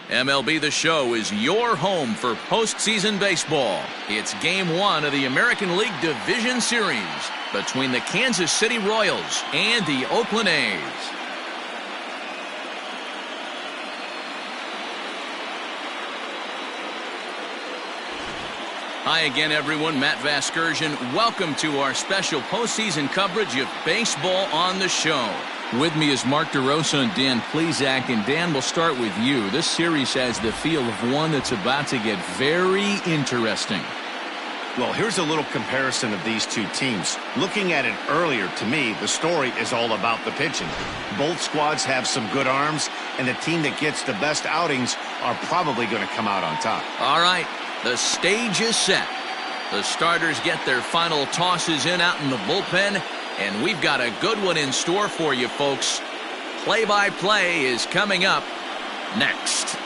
MLB The Show is your home for postseason baseball. It's Game 1 of the American League Division Series between the Kansas City Royals and the Oakland A's. Hi again, everyone. Matt Vasgersian. Welcome to our special postseason coverage of Baseball on the Show. With me is Mark DeRosa and Dan Plesac. And Dan, we'll start with you. This series has the feel of one that's about to get very interesting. Well, here's a little comparison of these two teams. Looking at it earlier, to me, the story is all about the pitching. Both squads have some good arms, and the team that gets the best outings are probably going to come out on top. All right, the stage is set. The starters get their final tosses in out in the bullpen, and we've got a good one in store for you, folks. Play-by-play is coming up next.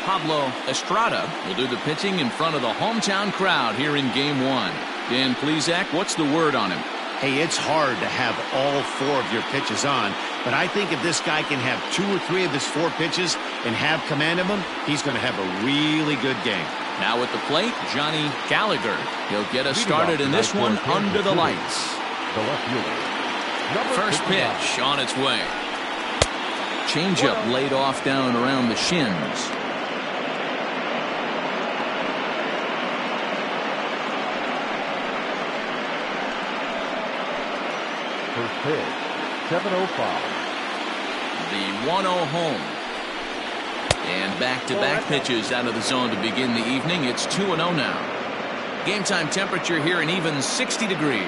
Pablo Estrada will do the pitching in front of the hometown crowd here in Game 1. Dan Plesac, what's the word on him? Hey, it's hard to have all 4 of your pitches on, but I think if this guy can have 2 or 3 of his 4 pitches and have command of them, he's going to have a really good game. Now at the plate, Johnny Gallagher. He'll get us started in this one under the lights. First pitch on its way. Changeup laid off down around the shins. First pitch, 7:05. The 1-0 home. And back-to-back pitches out of the zone to begin the evening. It's 2-0 now. Game time temperature here an even 60 degrees.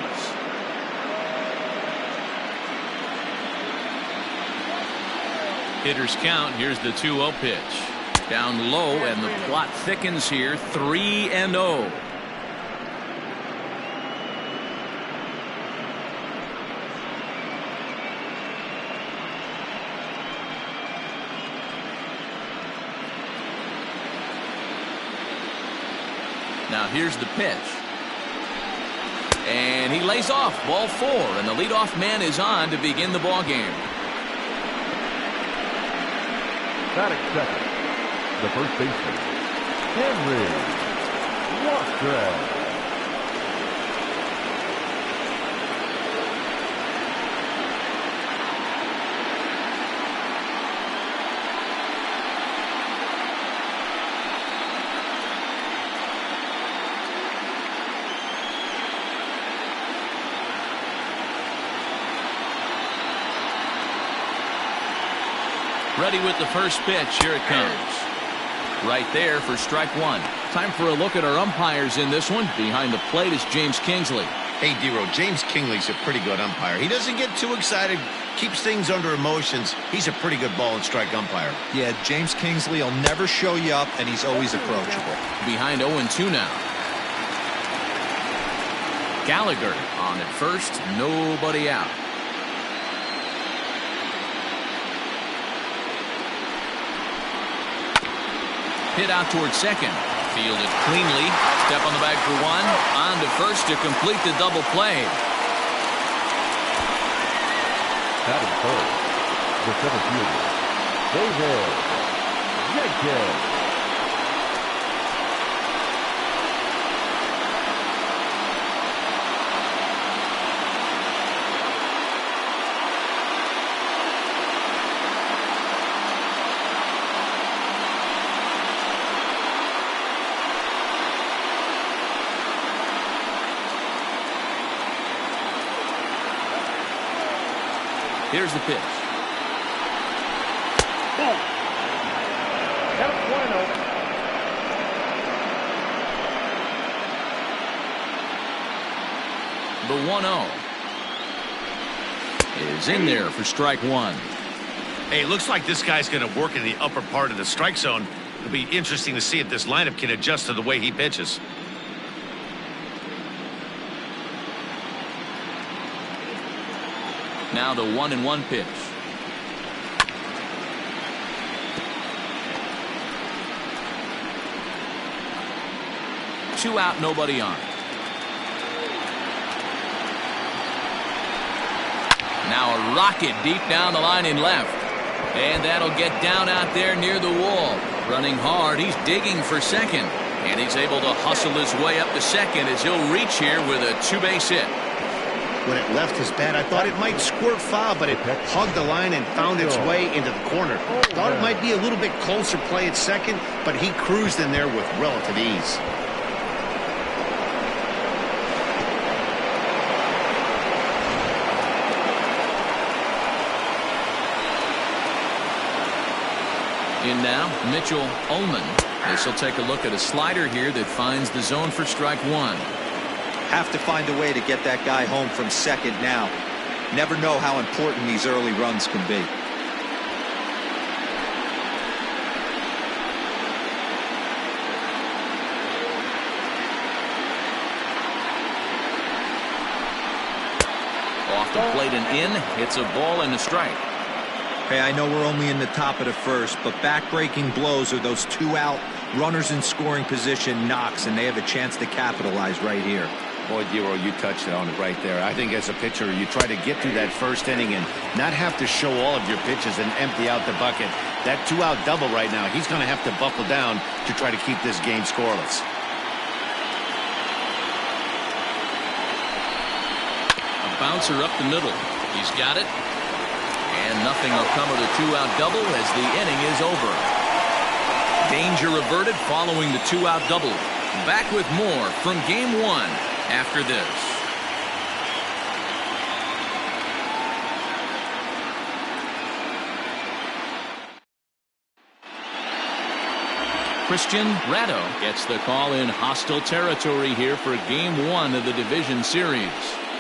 Hitters count. Here's the 2-0 pitch. Down low, and the plot thickens here. 3-0. Now here's the pitch. And he lays off. Ball 4, and the leadoff man is on to begin the ball game. Batting second, the first baseman, Henry Wastrad. Ready with the first pitch. Here it comes. Right there for strike 1. Time for a look at our umpires in this one. Behind the plate is James Kingsley. Hey, Dero, James Kingsley's a pretty good umpire. He doesn't get too excited, keeps things under emotions. He's a pretty good ball and strike umpire. Yeah, James Kingsley will never show you up, and he's always approachable. Behind 0-2 now. Gallagher on at first. Nobody out. Hit out towards second. Fielded cleanly. Step on the bag for 1. On to first to complete the double play. Batting first, the center fielder, Jenkins. Here's the pitch. The 1-0 is in there for strike 1. Hey, it looks like this guy's going to work in the upper part of the strike zone. It'll be interesting to see if this lineup can adjust to the way he pitches. Now the 1-1 pitch. Two out, nobody on. Now a rocket deep down the line in left. And that'll get down out there near the wall. Running hard, he's digging for second. And he's able to hustle his way up to second as he'll reach here with a two-base hit. When it left his bat, I thought it might squirt foul, but it hugged the line and found its way into the corner. Thought it might be a little bit closer play at second, but he cruised in there with relative ease. In now, Mitchell Ullman. This will take a look at a slider here that finds the zone for strike one. Have to find a way to get that guy home from second now. Never know how important these early runs can be. Off the plate and in. It's a ball and a strike. Hey, I know we're only in the top of the first, but back-breaking blows are those two out, runners in scoring position knocks, and they have a chance to capitalize right here. Boy, Dero, you touched on it right there. I think as a pitcher, you try to get through that first inning and not have to show all of your pitches and empty out the bucket. That two-out double right now, he's going to have to buckle down to try to keep this game scoreless. A bouncer up the middle. He's got it. And nothing will come of the two-out double as the inning is over. Danger averted following the two-out double. Back with more from game one after this. Christian Ratto gets the call in hostile territory here for game one of the division series.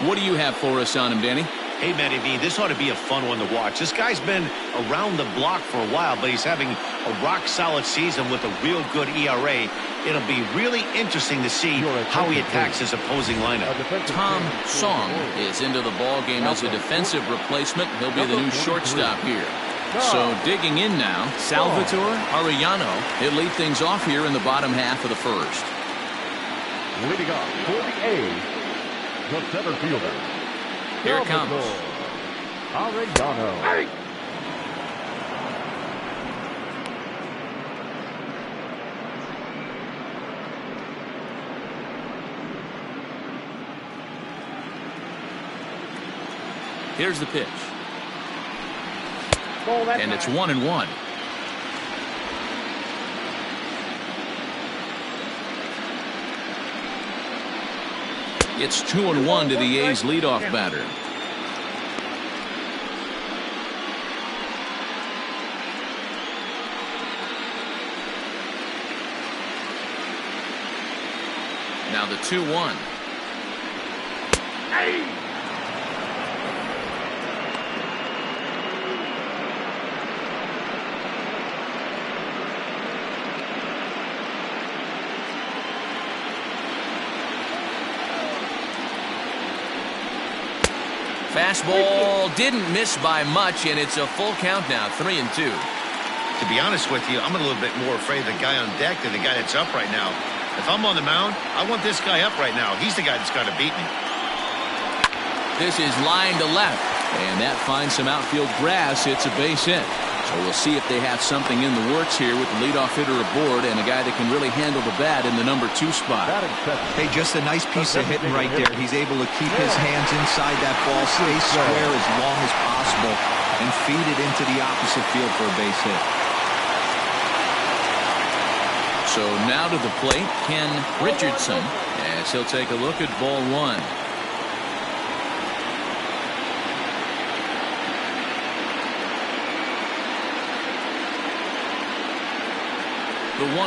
What do you have for us on him, Danny? Hey, Matty V, this ought to be a fun one to watch. This guy's been around the block for a while, but he's having a rock-solid season with a real good ERA. It'll be really interesting to see how he attacks his opposing lineup. Tom Song is into the ball game as a defensive replacement. He'll be the new shortstop here. So digging in now, Salvatore Arellano. He'll lead things off here in the bottom half of the first. Leading off for the A's, the center fielder. Here it comes. Arellano. Here's the pitch. And it's 1-1. It's 2-1 to the A's leadoff batter. Now the 2-1. Fastball didn't miss by much, and it's a full count now, 3-2. To be honest with you, I'm a little bit more afraid of the guy on deck than the guy that's up right now. If I'm on the mound, I want this guy up right now. He's the guy that's got to beat me. This is line to left, and that finds some outfield grass. It's a base hit. So we'll see if they have something in the works here with the leadoff hitter aboard and a guy that can really handle the bat in the number 2 spot. Hey, just a nice piece of hitting right there. He's able to keep his hands inside that ball, stay square as long as possible, and feed it into the opposite field for a base hit. So now to the plate, Ken Richardson, as he'll take a look at ball one. The 1-0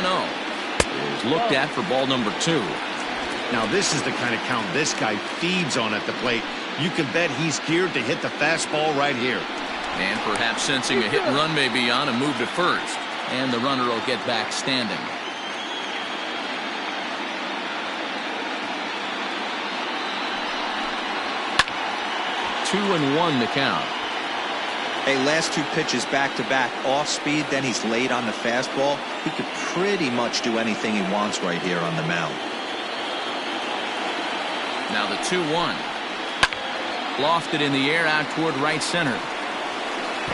is looked at for ball number 2. Now this is the kind of count this guy feeds on at the plate. You can bet he's geared to hit the fastball right here. And perhaps sensing a hit and run may be on, a move to first. and the runner will get back standing. 2-1 the count. Hey, last two pitches back-to-back off speed, then he's late on the fastball. He could pretty much do anything he wants right here on the mound. Now the 2-1. Lofted in the air out toward right center.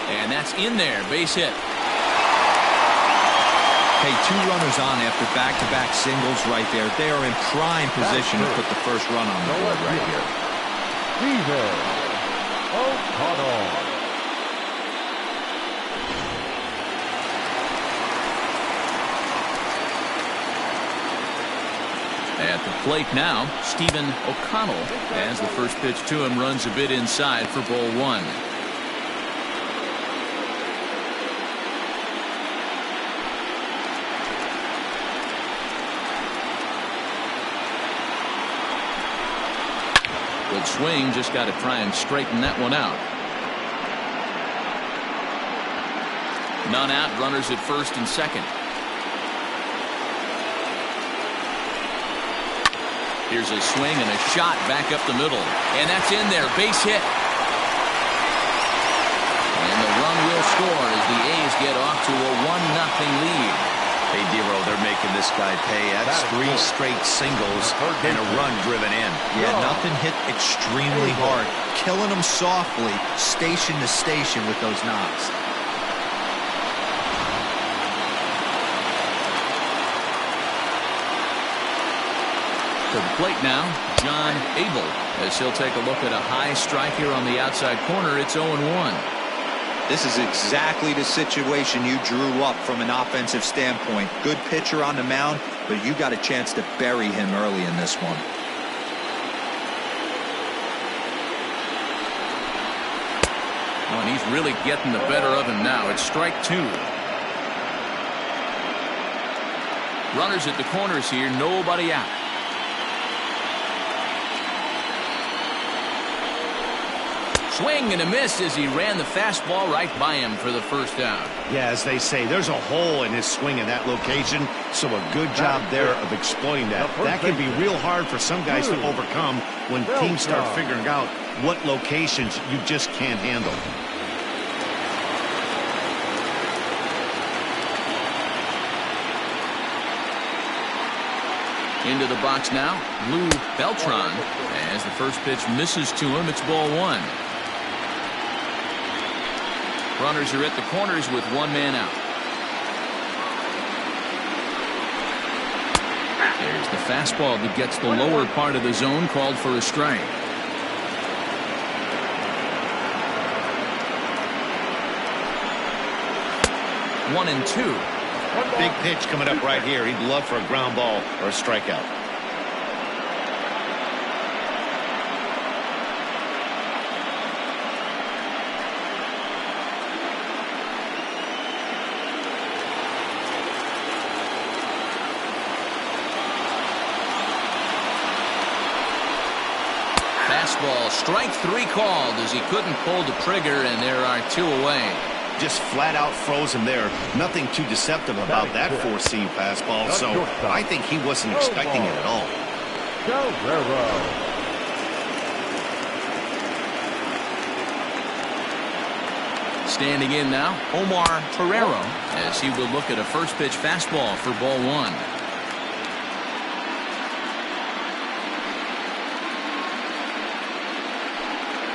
And that's in there. Base hit. Hey, two runners on after back-to-back singles right there. They are in prime position to put the first run on the board right here. At the plate now, Stephen O'Connell, as the first pitch to him runs a bit inside for ball one. Good swing, just got to try and straighten that one out. None out, runners at first and second. Here's a swing and a shot back up the middle. And that's in there. Base hit. And the run will score as the A's get off to a 1-0 lead. Hey, Dero, they're making this guy pay. That's 3 straight singles and a run driven in. Yeah, nothing hit extremely hard. Killing them softly, station to station with those knocks. To the plate now, John Abel, as he'll take a look at a high strike here on the outside corner. It's 0-1. This is exactly the situation you drew up from an offensive standpoint. Good pitcher on the mound, but you got a chance to bury him early in this one. Oh, and he's really getting the better of him now. It's strike 2. Runners at the corners here, nobody out. Swing and a miss as he ran the fastball right by him for the first out. Yeah, as they say, there's a hole in his swing in that location, so a good job there of exploiting that. That can be real hard for some guys to overcome when teams start figuring out what locations you just can't handle. Into the box now, Lou Beltran. As the first pitch misses to him, it's ball 1. Runners are at the corners with one man out. There's the fastball that gets the lower part of the zone, called for a strike. One and 2. Big pitch coming up right here. He'd love for a ground ball or a strikeout. Fastball, strike 3 called as he couldn't pull the trigger, and there are 2 away. Just flat out frozen there. Nothing too deceptive about that 4-seam fastball, so I think he wasn't expecting it at all. Standing in now, Omar Torrero, as he will look at a first pitch fastball for ball 1.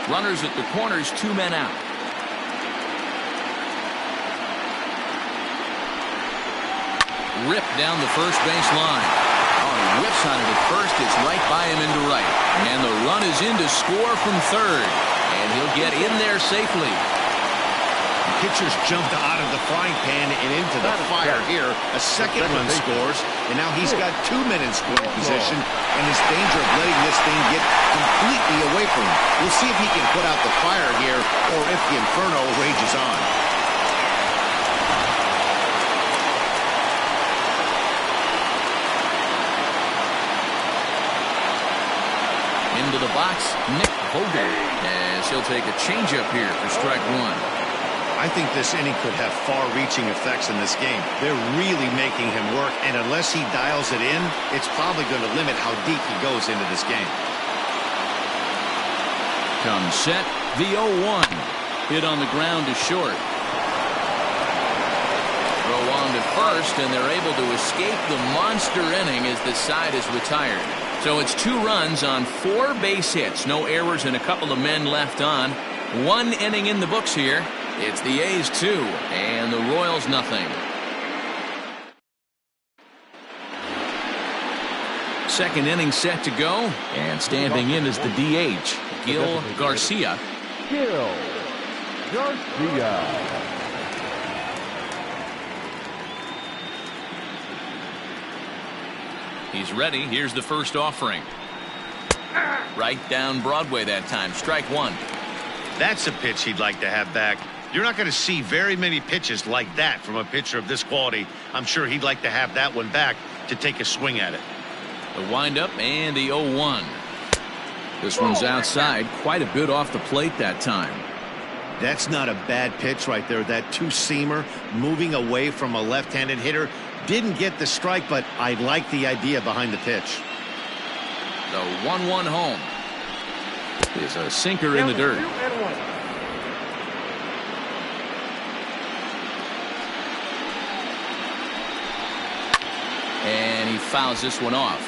Runners at the corners, 2 men out. Ripped down the first base line. Oh, he whips on it at first. It's right by him into right. And the run is in to score from third. And he'll get in there safely. The pitcher's jumped out of the frying pan and into the fire here. A second run scores, and now he's got 2 men in scoring position, and his danger of letting this thing get completely away from him. We'll see if he can put out the fire here, or if the inferno rages on. Into the box, Nick Hogan, as he'll take a changeup here for strike 1. I think this inning could have far-reaching effects in this game. They're really making him work, and unless he dials it in, it's probably going to limit how deep he goes into this game. Comes set, the 0-1. Hit on the ground to short. Throw on to first, and they're able to escape the monster inning as the side is retired. So it's 2 runs on 4 base hits. No errors and a couple of men left on. 1 inning in the books here. It's the A's 2 and the Royals nothing. Second inning set to go, and standing in is the DH, Gil Garcia. Gil Garcia. He's ready. Here's the first offering. Right down Broadway that time. Strike 1. That's a pitch he'd like to have back. You're not going to see very many pitches like that from a pitcher of this quality. I'm sure he'd like to have that one back to take a swing at it. The windup and the 0-1. This one's outside, quite a bit off the plate that time. That's not a bad pitch right there. That two-seamer moving away from a left-handed hitter. Didn't get the strike, but I like the idea behind the pitch. The 1-1 home is a sinker in the dirt. And he fouls this one off.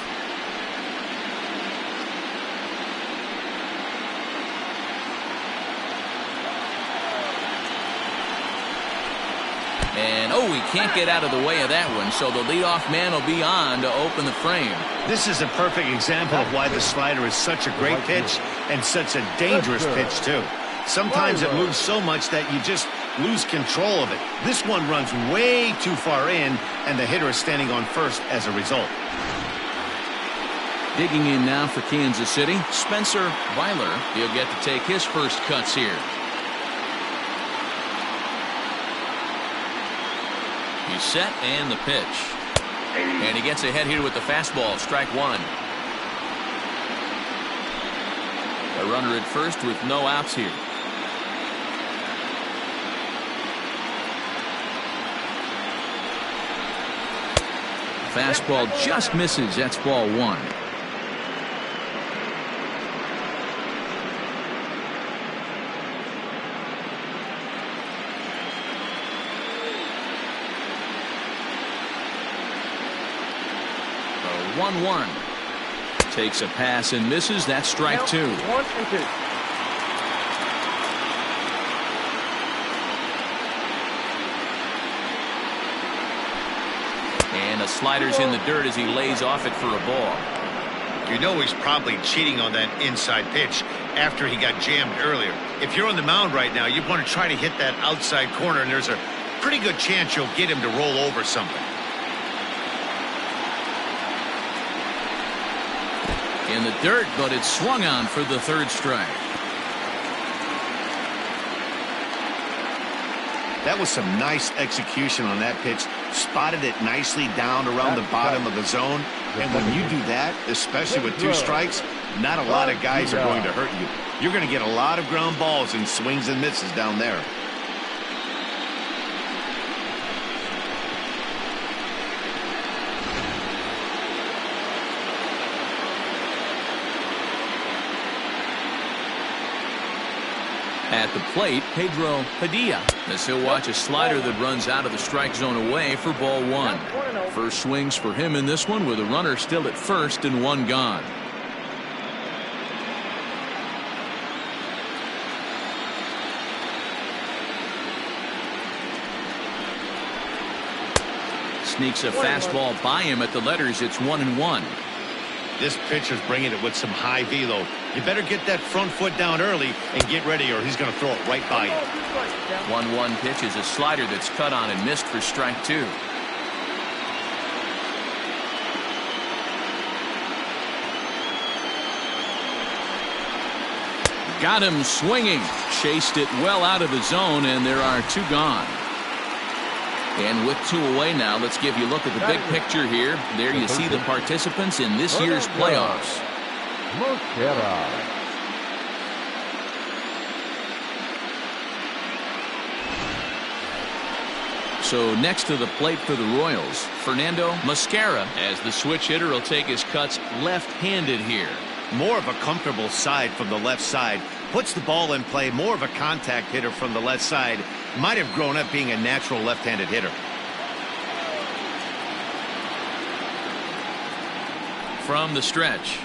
And oh, he can't get out of the way of that one, so the leadoff man will be on to open the frame. This is a perfect example of why the slider is such a great pitch and such a dangerous pitch too. Sometimes it moves so much that you just lose control of it. This one runs way too far in, and the hitter is standing on first as a result. Digging in now for Kansas City, Spencer Weiler. He'll get to take his first cuts here. He's set and the pitch. And he gets ahead here with the fastball. Strike 1. A runner at first with no outs here. Fastball just misses. That's ball 1. The 1-1 takes a pass and misses. That's strike 2. 1 and 2. And the slider's in the dirt as he lays off it for a ball. You know he's probably cheating on that inside pitch after he got jammed earlier. If you're on the mound right now, you want to try to hit that outside corner, and there's a pretty good chance you'll get him to roll over something. In the dirt, but it's swung on for the 3rd strike. That was some nice execution on that pitch. Spotted it nicely down around the bottom of the zone. And when you do that, especially with 2 strikes, not a lot of guys are going to hurt you. You're going to get a lot of ground balls and swings and misses down there. At the plate, Pedro Padilla, as he'll watch a slider that runs out of the strike zone away for ball 1. First swings for him in this one with a runner still at first and 1 gone. Sneaks a fastball by him at the letters. It's 1-1. This pitcher's bringing it with some high velo. You better get that front foot down early and get ready, or he's going to throw it right by you. 1-1 pitch is a slider that's cut on and missed for strike 2. Got him swinging. Chased it well out of the zone, and there are 2 gone. And with 2 away now, let's give you a look at the big picture here. There you see the participants in this year's playoffs. So next to the plate for the Royals, Fernando Mascara, as the switch hitter will take his cuts left-handed here. More of a comfortable side from the left side. Puts the ball in play. More of a contact hitter from the left side. Might have grown up being a natural left-handed hitter. From the stretch.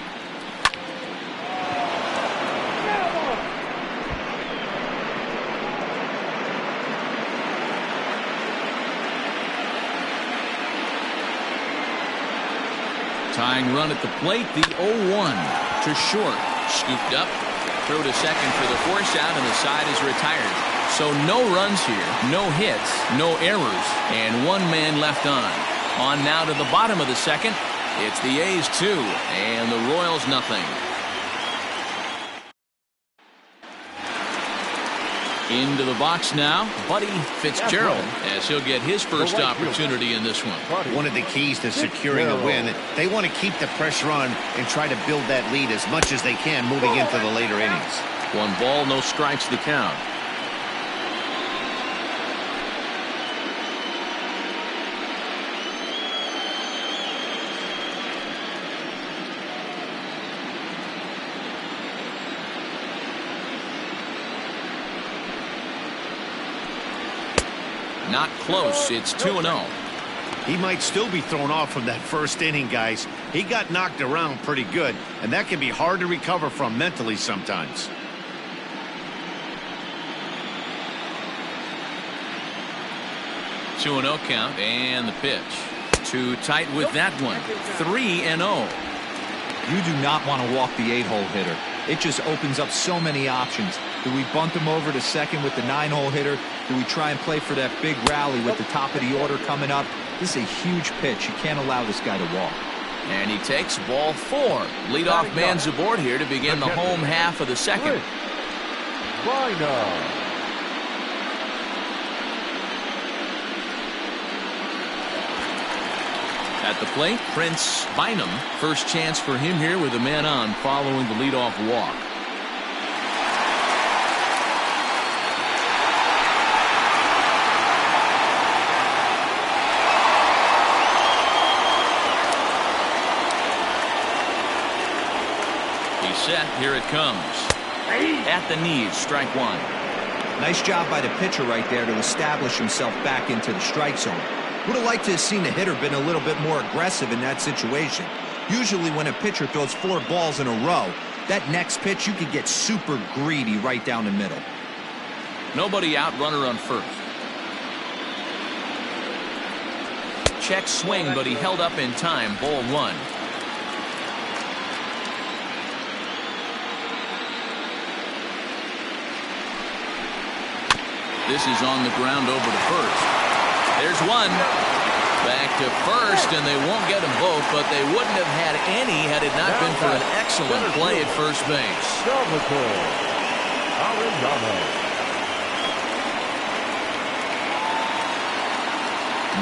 Tying run at the plate, the 0-1 to short. Scooped up, throw to second for the force out, and the side is retired. So no runs here, no hits, no errors, and one man left on. On now to the bottom of the second. It's the A's 2 and the Royals nothing. Into the box now, Buddy Fitzgerald, as he'll get his first opportunity in this one. One of the keys to securing a win, they want to keep the pressure on and try to build that lead as much as they can moving into the later innings. 1 ball, no strikes the count. Not close. It's 2-0. He might still be thrown off from that first inning, guys. He got knocked around pretty good, and that can be hard to recover from mentally sometimes. Two 2-0 count, and the pitch. Too tight with that one. 3-0. You do not want to walk the 8-hole hitter. It just opens up so many options. Do we bunt him over to second with the 9-hole hitter? Do we try and play for that big rally with the top of the order coming up? This is a huge pitch. You can't allow this guy to walk. And he takes ball 4. Leadoff man's aboard here to begin the home half of the second. At the plate, Prince Bynum. First chance for him here with a man on following the leadoff walk. He's set. Here it comes. At the knees, strike 1. Nice job by the pitcher right there to establish himself back into the strike zone. Would have liked to have seen the hitter been a little bit more aggressive in that situation. Usually when a pitcher throws 4 balls in a row, that next pitch you could get super greedy right down the middle. Nobody out, runner on first. Check swing, but he held up in time. Ball 1. This is on the ground over to first. There's one. Back to first, and they won't get them both, but they wouldn't have had any had it not been for an excellent play at first base.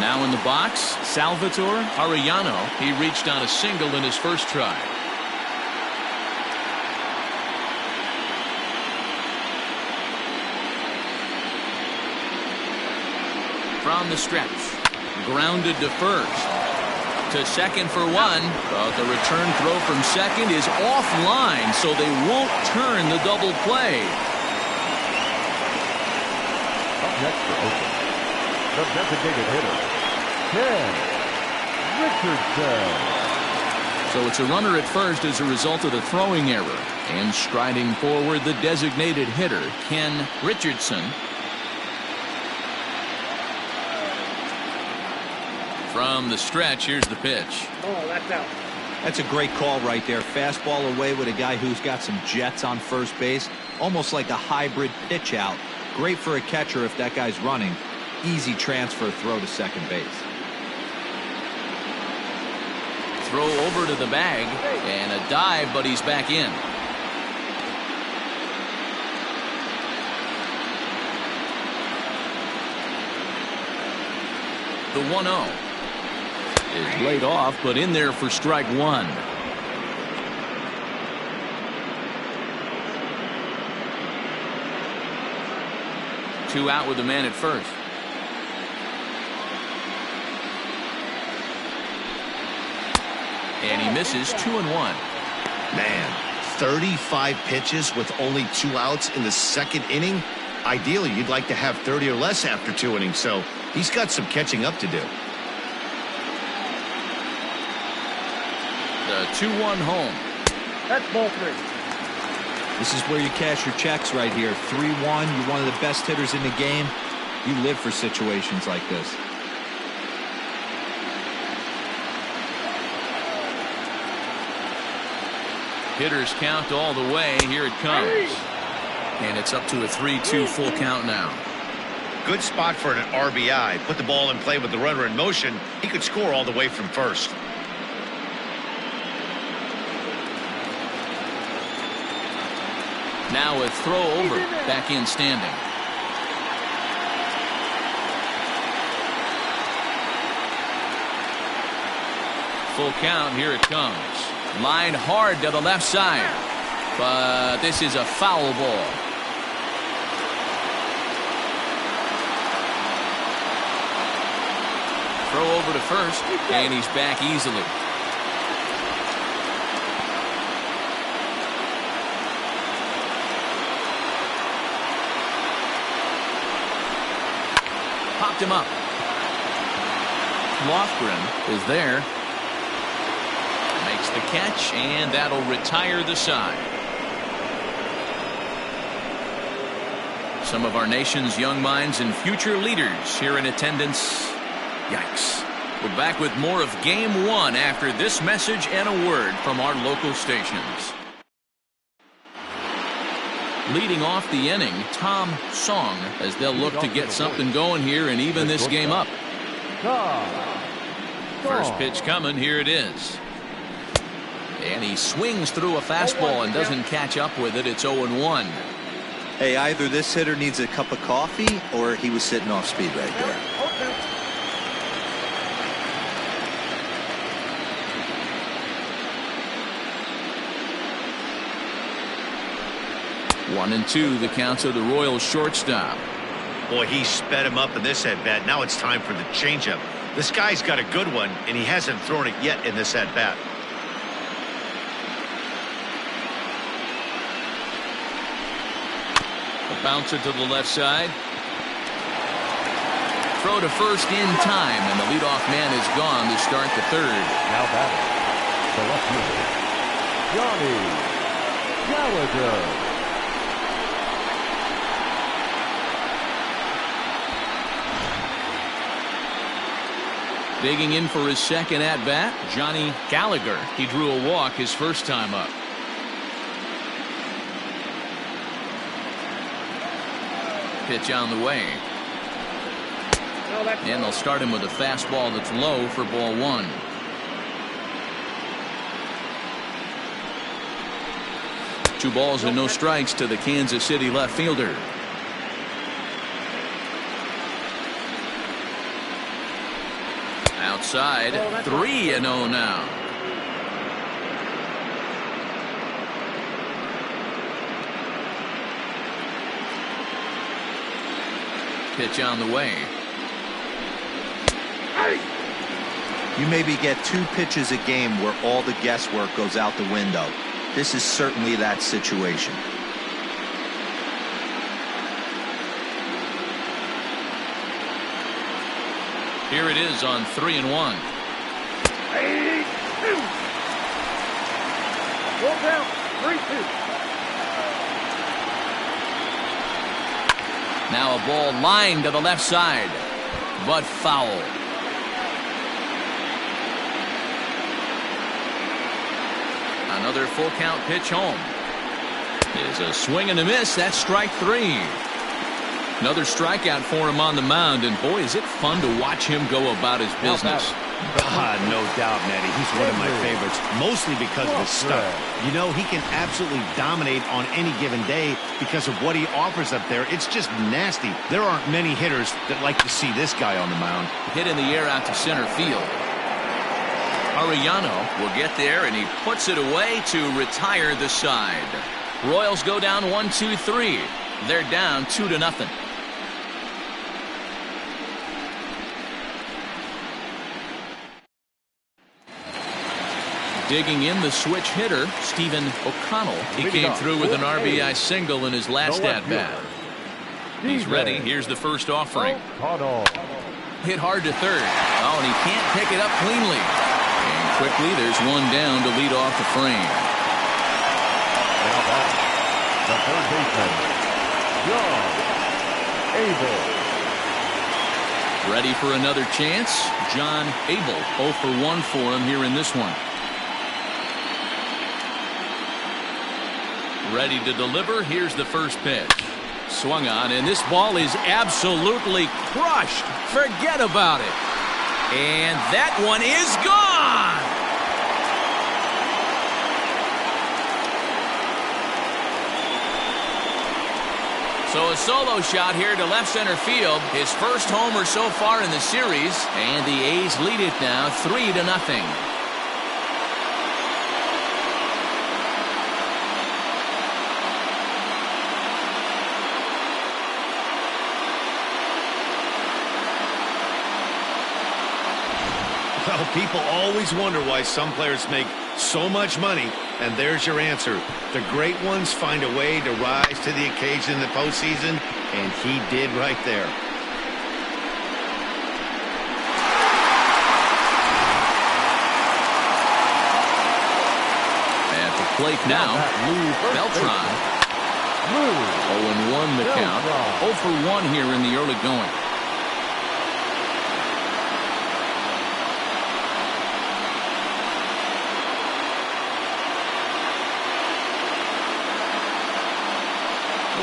Now in the box, Salvatore Arellano. He reached on a single in his first try. From the stretch, grounded to first, to second for 1, but the return throw from second is offline, so they won't turn the double play. Up next for Oakland, the designated hitter, Richardson. So it's a runner at first as a result of the throwing error, and striding forward the designated hitter, Ken Richardson. From the stretch, here's the pitch. Oh, that's out. That's a great call right there. Fastball away with a guy who's got some jets on first base. Almost like a hybrid pitch out. Great for a catcher if that guy's running. Easy transfer throw to second base. Throw over to the bag, and a dive, but he's back in. The 1-0. Is laid off, but in there for strike 1. Two out with the man at first. And he misses 2-1. Man, 35 pitches with only 2 outs in the second inning. Ideally, you'd like to have 30 or less after 2 innings, so he's got some catching up to do. The 2-1 home. That's ball 3. This is where you cash your checks right here. 3-1. You're one of the best hitters in the game. You live for situations like this. Hitters count all the way. Here it comes. And it's up to a 3-2 full count now. Good spot for an RBI. Put the ball in play with the runner in motion. He could score all the way from first. Now a throw over. Back in standing. Full count. Here it comes. Line hard to the left side. But this is a foul ball. Throw over to first. And he's back easily. Popped him up. Lofgren is there. Makes the catch, and that'll retire the side. Some of our nation's young minds and future leaders here in attendance. Yikes. We're back with more of Game 1 after this message and a word from our local stations. Leading off the inning, Tom Song, as they'll look to get something going here and even this game up. First pitch coming, here it is. And he swings through a fastball and doesn't catch up with it. It's 0-1. Hey, either this hitter needs a cup of coffee or he was sitting off speed right there. 1-2, the count to the Royals shortstop. Boy, he sped him up in this at-bat. Now it's time for the changeup. This guy's got a good one, and he hasn't thrown it yet in this at-bat. A bouncer to the left side. Throw to first in time, and the leadoff man is gone to start the third. Now batting, the left fielder, Johnny Gallagher. Digging in for his second at-bat, Johnny Gallagher. He drew a walk his first time up. Pitch on the way. And they'll start him with a fastball that's low for ball 1. Two balls and no strikes to the Kansas City left fielder. Outside, 3-0 now. Pitch on the way. You maybe get 2 pitches a game where all the guesswork goes out the window. This is certainly that situation. Here it is on 3-1. Roll down, 3-2. Now a ball lined to the left side, but foul. Another full count pitch home. Is a swing and a miss. That's strike 3. Another strikeout for him on the mound, and boy, is it fun to watch him go about his business. No doubt, Matty. He's one of my favorites, mostly because of his stuff. You know, he can absolutely dominate on any given day because of what he offers up there. It's just nasty. There aren't many hitters that like to see this guy on the mound. Hit in the air out to center field. Arellano will get there, and he puts it away to retire the side. Royals go down 1-2-3. They're down 2-0. Digging in the switch hitter, Stephen O'Connell. He came through with an RBI single in his last at-bat. He's ready. Here's the first offering. Hit hard to third. Oh, and he can't pick it up cleanly. And quickly, there's one down to lead off the frame. Now back, the third baseman, John Abel. Ready for another chance. John Abel, 0 for 1 for him here in this one. Ready to deliver. Here's the first pitch. Swung on, and this ball is absolutely crushed. Forget about it. And that one is gone. So a solo shot here to left center field. His first homer so far in the series. And the A's lead it now 3-0. Well, people always wonder why some players make so much money, and there's your answer. The great ones find a way to rise to the occasion in the postseason, and he did right there. At the plate now, Beltran. 0-1 the count. 0 for 1 here in the early going.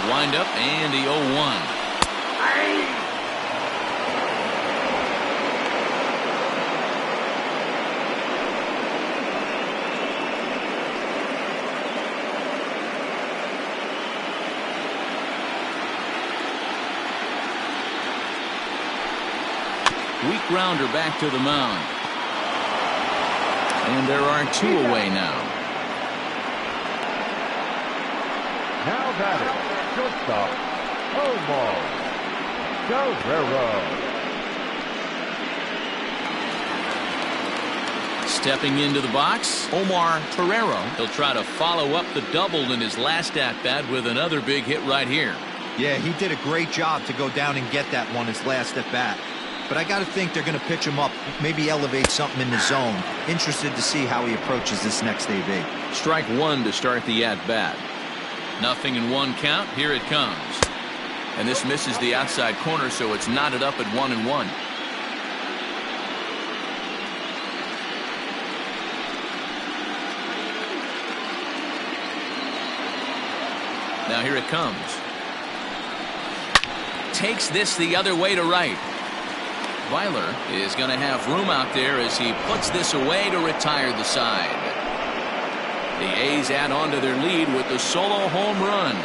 Wind up and the 0-1. Weak grounder back to the mound. And there are 2 away now. Now batting, shortstop, Omar Guerrero. Stepping into the box, Omar Guerrero. He'll try to follow up the double in his last at-bat with another big hit right here. Yeah, he did a great job to go down and get that one his last at-bat. But I got to think they're going to pitch him up, maybe elevate something in the zone. Interested to see how he approaches this next AB. Strike 1 to start the at-bat. 0-1 count. Here it comes. And this misses the outside corner, so it's knotted up at 1-1. Now here it comes. Takes this the other way to right. Weiler is going to have room out there as he puts this away to retire the side. The A's add on to their lead with the solo home run.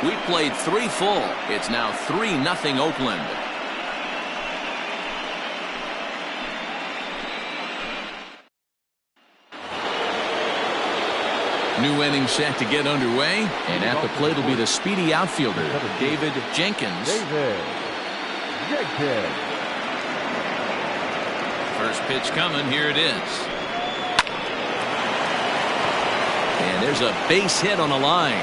We played 3 full. It's now 3-0 Oakland. New inning set to get underway, and at the plate will be the speedy outfielder, David Jenkins. First pitch coming. Here it is. And there's a base hit on the line.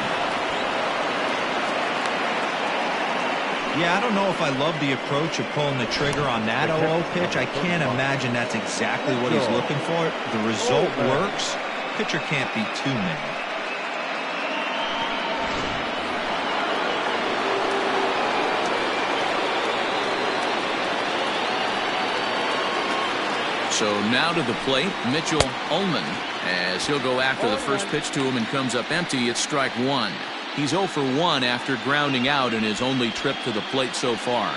Yeah, I don't know if I love the approach of pulling the trigger on that 0-0 pitch. I can't imagine that's exactly what he's looking for. The result works. Pitcher can't be too mad. So now to the plate, Mitchell Ullman, as he'll go after the first pitch to him and comes up empty. It's strike 1. He's 0 for 1 after grounding out in his only trip to the plate so far.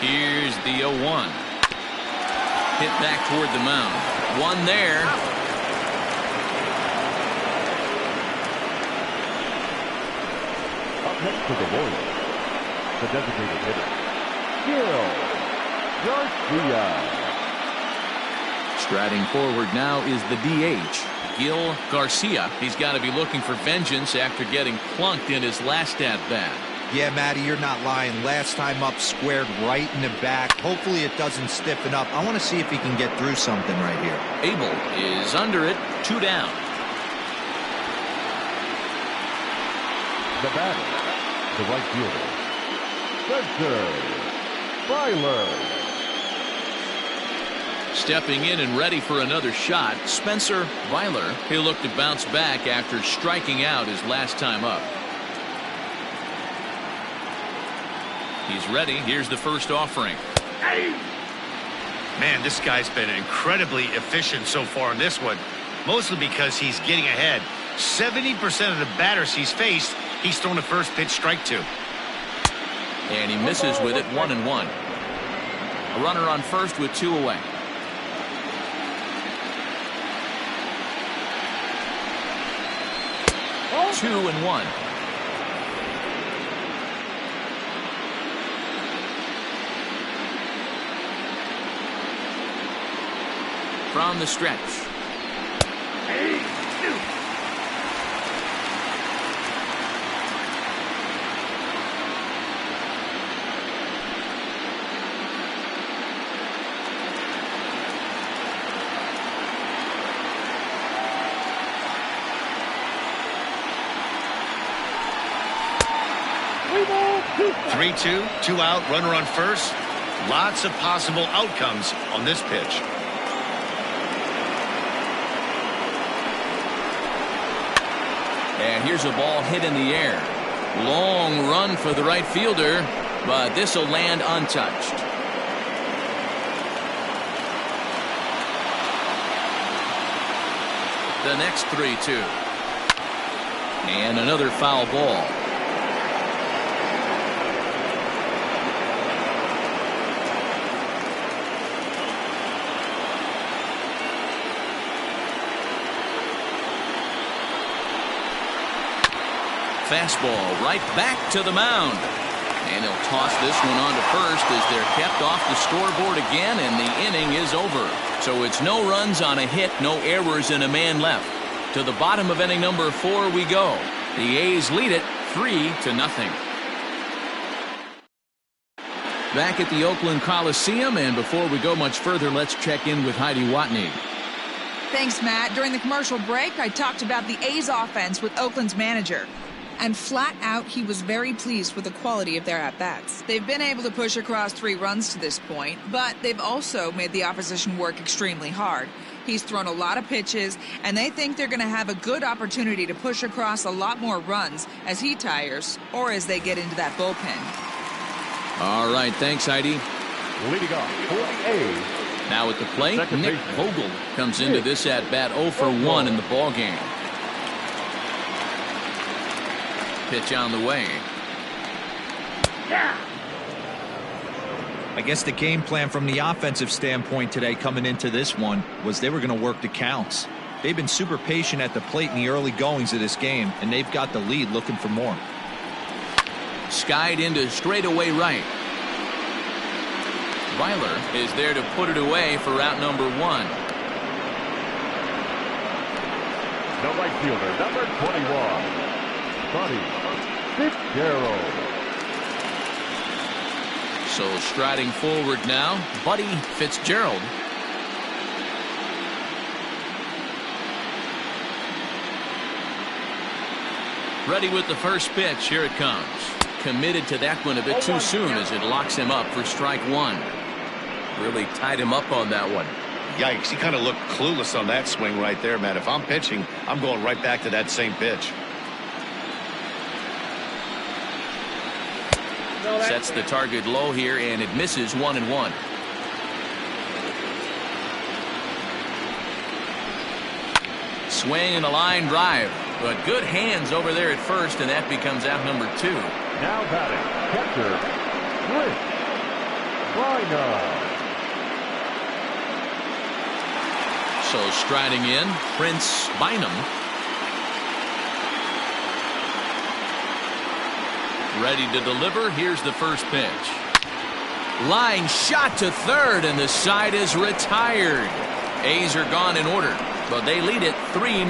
Here's the 0-1. Hit back toward the mound. One there. Next to the Royals, the designated hitter, Gil Garcia. Striding forward now is the DH, Gil Garcia. He's got to be looking for vengeance after getting plunked in his last at-bat. Yeah, Matty, you're not lying. Last time up, squared right in the back. Hopefully it doesn't stiffen up. I want to see if he can get through something right here. Abel is under it, 2 down. The batter, the right fielder, Spencer Byler. Stepping in and ready for another shot, Spencer Byler. He'll look to bounce back after striking out his last time up. He's ready. Here's the first offering. Man, this guy's been incredibly efficient so far in this one, mostly because he's getting ahead. 70% of the batters he's faced, he's thrown the first pitch strike to. And he misses with it, 1-1. A runner on first with 2 away. Oh. 2-1. From the stretch. Three, 2 out, runner on first. Lots of possible outcomes on this pitch. And here's a ball hit in the air. Long run for the right fielder, but this will land untouched. The next 3-2. And another foul ball. Fastball right back to the mound. And they'll toss this one on to first as they're kept off the scoreboard again, and the inning is over. So it's no runs on a hit, no errors, and a man left. To the bottom of inning number 4 we go. The A's lead it 3-0. Back at the Oakland Coliseum, and before we go much further, let's check in with Heidi Watney. Thanks, Matt. During the commercial break, I talked about the A's offense with Oakland's manager. And flat out, he was very pleased with the quality of their at-bats. They've been able to push across 3 runs to this point, but they've also made the opposition work extremely hard. He's thrown a lot of pitches, and they think they're going to have a good opportunity to push across a lot more runs as he tires or as they get into that bullpen. All right, thanks, Heidi. Leading off for the A's. Now at the plate, Nick Vogel comes into this at-bat 0 for 1 in the ballgame. Pitch on the way. I guess the game plan from the offensive standpoint today coming into this one was they were going to work the counts. They've been super patient at the plate in the early goings of this game, and they've got the lead looking for more. Skied into straightaway right. Byler is there to put it away for route number 1. The right fielder, number 21. Buddy Fitzgerald. So striding forward now, Buddy Fitzgerald. Ready with the first pitch. Here it comes. Committed to that one a bit too soon as it locks him up for strike 1. Really tied him up on that one. Yikes, he kind of looked clueless on that swing right there, man. If I'm pitching, I'm going right back to that same pitch. Sets the target low here, and it misses 1-1. Swing and a line drive, but good hands over there at first, and that becomes out number 2. Now batting, catcher, Chris Bynum. So striding in, Prince Bynum. Ready to deliver. Here's the first pitch. Line shot to third, and the side is retired. A's are gone in order, but they lead it 3-0.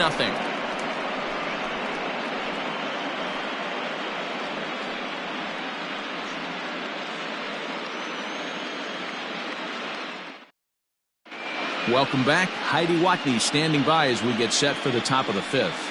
Welcome back. Heidi Watney standing by as we get set for the top of the fifth.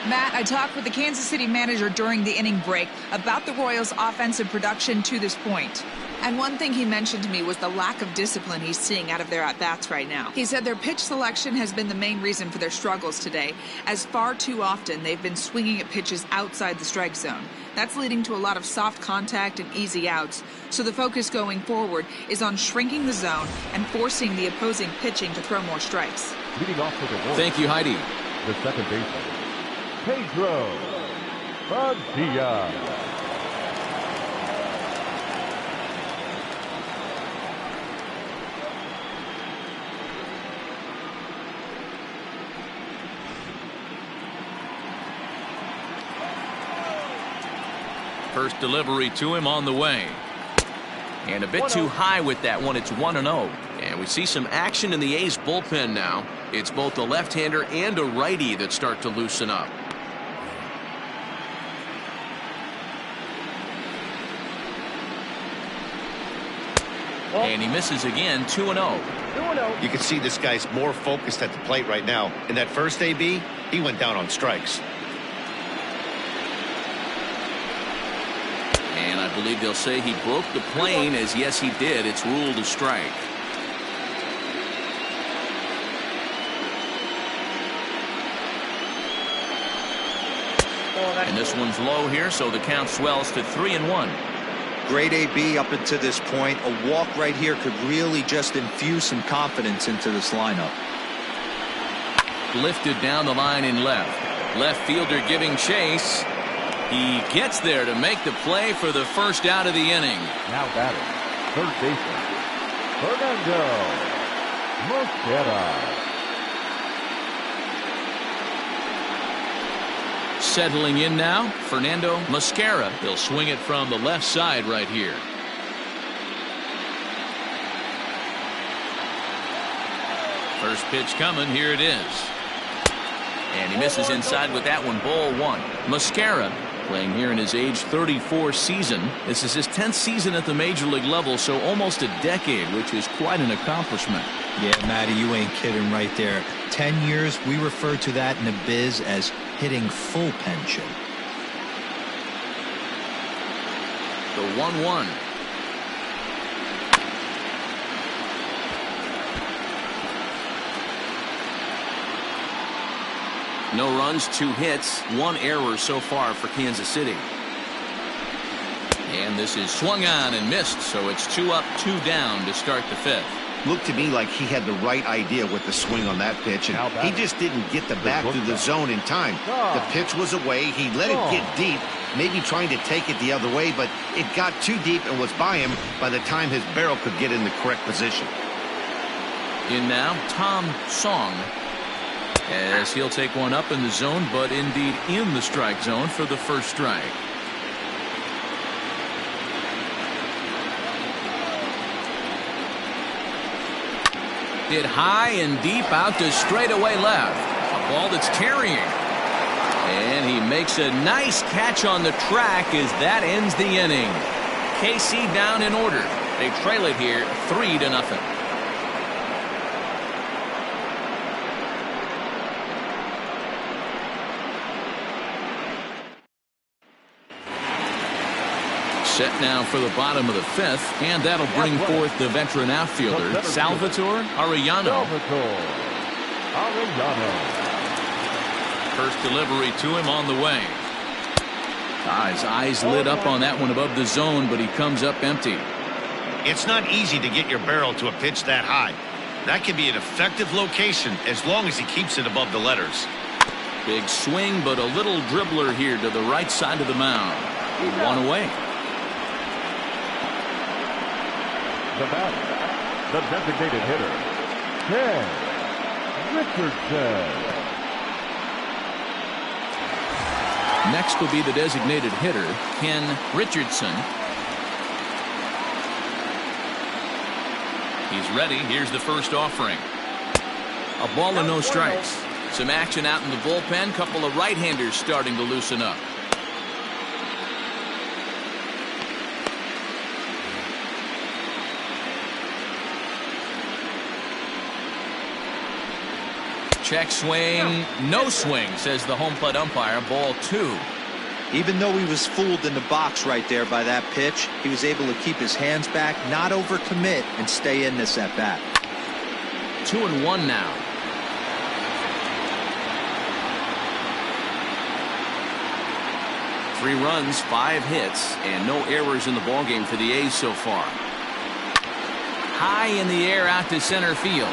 Matt, I talked with the Kansas City manager during the inning break about the Royals' offensive production to this point. And one thing he mentioned to me was the lack of discipline he's seeing out of their at-bats right now. He said their pitch selection has been the main reason for their struggles today, as far too often they've been swinging at pitches outside the strike zone. That's leading to a lot of soft contact and easy outs, so the focus going forward is on shrinking the zone and forcing the opposing pitching to throw more strikes. Leading off for the Royals. Thank you, Heidi. The second baseman, Pedro Padilla. First delivery to him on the way. And a bit too high with that one. It's 1-0. And we see some action in the A's bullpen now. It's both a left-hander and a righty that start to loosen up. And he misses again, 2-0. You can see this guy's more focused at the plate right now. In that first AB, he went down on strikes. And I believe they'll say he broke the plane, as yes he did. It's ruled a strike. And this one's low here, so the count swells to 3-1. Great AB up until this point. A walk right here could really just infuse some confidence into this lineup. Lifted down the line in left. Left fielder giving chase. He gets there to make the play for the first out of the inning. Now batting, third baseman, Fernando Mosquera. Settling in now, Fernando Mosquera. He'll swing it from the left side right here. First pitch coming. Here it is. And he misses inside with that one. Ball one. Mosquera playing here in his age 34 season. This is his 10th season at the major league level, so almost a decade, which is quite an accomplishment. Yeah, Matty, you ain't kidding right there. 10 years, we refer to that in the biz as hitting full pension. The 1-1. No runs, 2 hits, 1 error so far for Kansas City. And this is swung on and missed, so it's 2 up, 2 down to start the fifth. Looked to me like he had the right idea with the swing on that pitch, and he just didn't get the bat through the zone in time. The pitch was away. He let it get deep, maybe trying to take it the other way, but it got too deep and was by him by the time his barrel could get in the correct position. In now, Tom Song, as he'll take one up in the zone, but indeed in the strike zone for the first strike. Hit high and deep out to straightaway left. A ball that's carrying. And he makes a nice catch on the track as that ends the inning. KC down in order. They trail it here 3-0. Set now for the bottom of the fifth, and that'll bring forth the veteran outfielder, Salvatore Arellano. First delivery to him on the way. His eyes lit up on that one above the zone, but he comes up empty. It's not easy to get your barrel to a pitch that high. That can be an effective location as long as he keeps it above the letters. Big swing, but a little dribbler here to the right side of the mound. 1 away. The batter, the designated hitter, Ken Richardson. Next will be the designated hitter, Ken Richardson. He's ready. Here's the first offering. A ball and no strikes. Some action out in the bullpen. Couple of right-handers starting to loosen up. Check swing. No swing, says the home plate umpire. Ball 2. Even though he was fooled in the box right there by that pitch, he was able to keep his hands back, not overcommit, and stay in this at bat. 2-1 now. Three runs, 5 hits, and no errors in the ballgame for the A's so far. High in the air out to center field.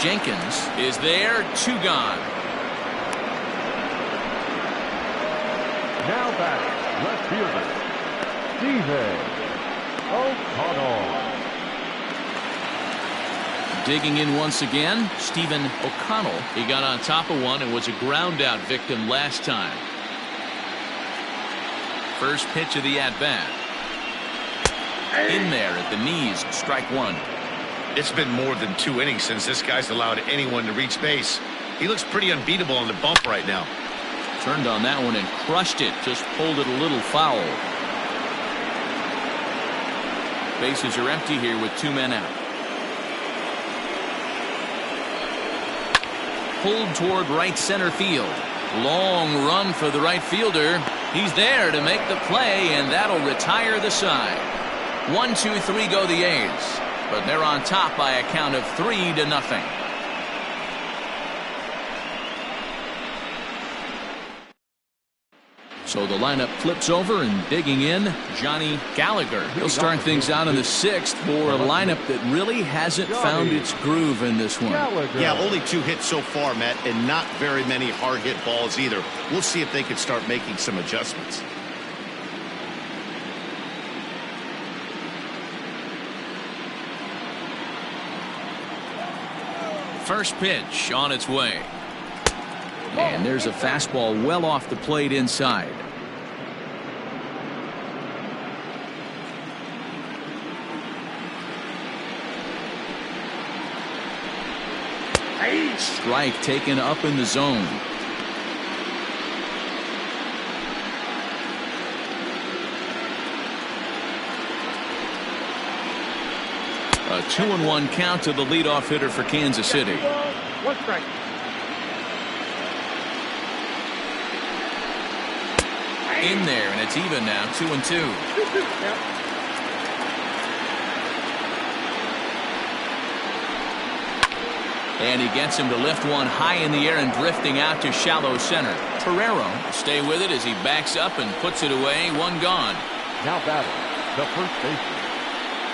Jenkins is there, 2 gone. Now batting, left fielder, Stephen O'Connell. Digging in once again, Stephen O'Connell. He got on top of one and was a ground out victim last time. First pitch of the at-bat. In there at the knees, strike 1. It's been more than 2 innings since this guy's allowed anyone to reach base. He looks pretty unbeatable on the bump right now. Turned on that one and crushed it. Just pulled it a little foul. Bases are empty here with 2 men out. Pulled toward right center field. Long run for the right fielder. He's there to make the play, and that'll retire the side. 1, 2, 3 go the A's, but they're on top by a count of 3-0. So the lineup flips over, and digging in, Johnny Gallagher. He'll start things out in the 6th for a lineup that really hasn't found its groove in this one. Yeah, only 2 hits so far, Matt, and not very many hard hit balls either. We'll see if they can start making some adjustments. First pitch on its way. And there's a fastball well off the plate inside. Strike taken up in the zone. A 2-1 count to the leadoff hitter for Kansas City. 1 strike. In there, and it's even now, 2-2. And he gets him to lift one high in the air and drifting out to shallow center. Pereiro will stay with it as he backs up and puts it away. 1 gone. Now batting, the first baseman,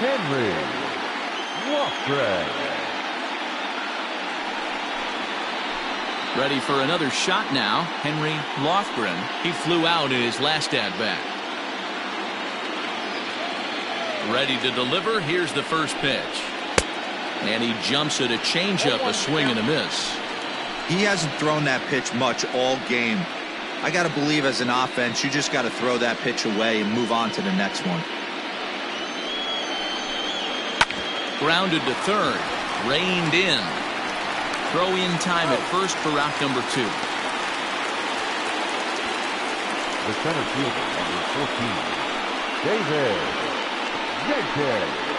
Henry Lofgren. Ready for another shot now. Henry Lofgren. He flew out in his last at-bat. Ready to deliver. Here's the first pitch. And he jumps at a changeup, a swing and a miss. He hasn't thrown that pitch much all game. I got to believe as an offense, you just got to throw that pitch away and move on to the next one. Grounded to third. Reined in. Throw in time at first for route number 2. The center fielder, number 14, David Jenkins.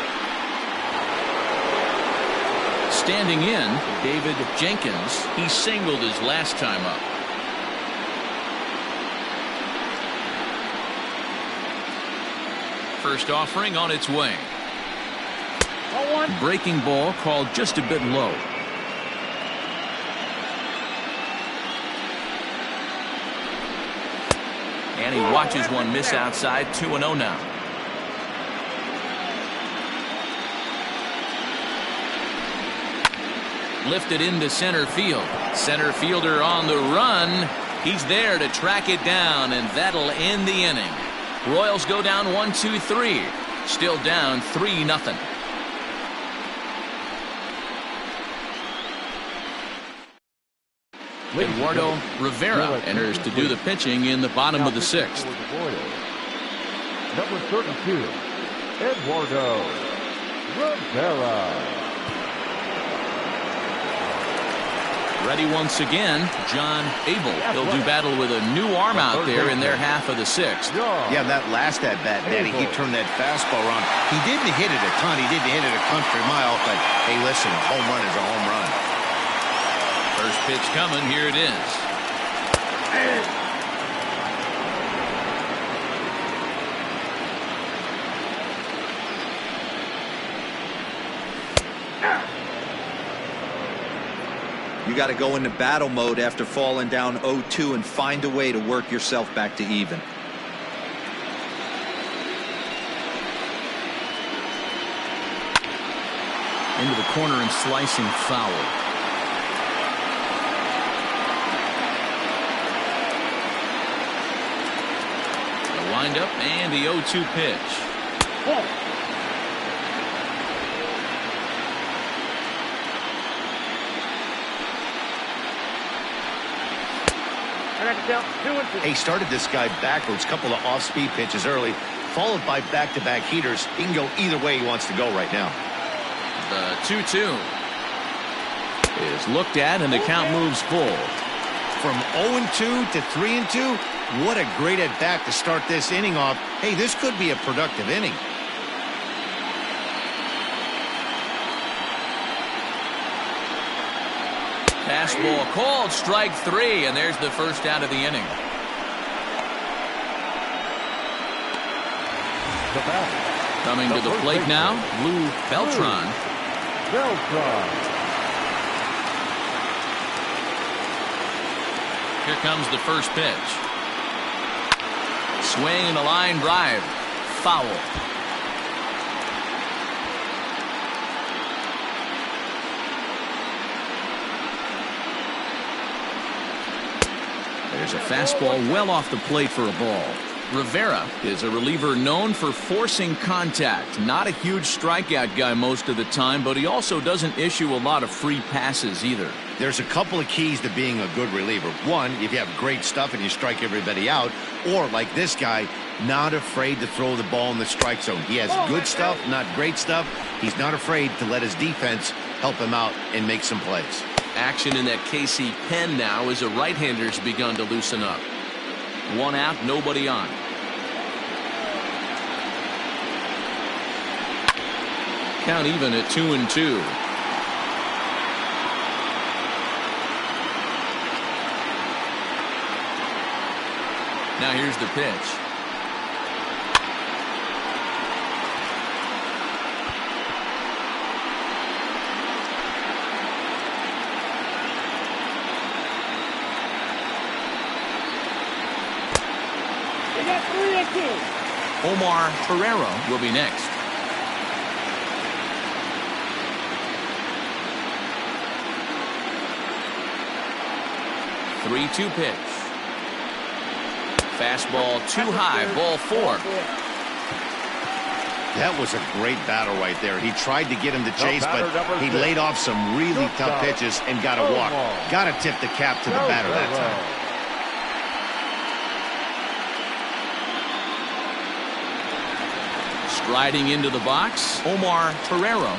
Standing in, David Jenkins. He singled his last time up. First offering on its way. Breaking ball called just a bit low. And he watches one miss outside. 2-0 now. Lifted into center field. Center fielder on the run. He's there to track it down, and that'll end the inning. Royals go down 1-2-3. Still down 3-0. Eduardo Rivera enters to do the pitching in the bottom of the 6th. Number 32, Eduardo Rivera. Ready once again, John Abel. He'll do battle with a new arm out there in their half of the sixth. Yeah, that last at-bat, Danny, he turned that fastball around. He didn't hit it a ton. He didn't hit it a country mile, but, hey, listen, a home run is a home run. First pitch coming. Here it is. You got to go into battle mode after falling down 0-2 and find a way to work yourself back to even. Into the corner and slicing foul. The windup and the 0-2 pitch. He started this guy backwards, couple of off-speed pitches early, followed by back-to-back heaters. He can go either way he wants to go right now. The 2-2 is looked at, and the count moves full. From 0-2 to 3-2, what a great at-bat to start this inning off. Hey, this could be a productive inning. Fastball called, strike 3, and there's the first out of the inning. Coming to the plate now, Lou Beltran. Here comes the first pitch. Swing and a line drive. Foul. There's a fastball well off the plate for a ball. Rivera is a reliever known for forcing contact. Not a huge strikeout guy most of the time, but he also doesn't issue a lot of free passes either. There's a couple of keys to being a good reliever. One, if you have great stuff and you strike everybody out, or like this guy, not afraid to throw the ball in the strike zone. He has good stuff, not great stuff. He's not afraid to let his defense help him out and make some plays. Action in that KC pen now as a right-hander's begun to loosen up. One out, nobody on. Count even at 2-2. Now here's the pitch. Omar Pereira will be next. Three-two pitch. Fastball too high, ball 4. That was a great battle right there. He tried to get him to chase, but he laid off some really tough pitches and got a walk. Got to tip the cap to the batter that time. Striding into the box, Omar Pereira.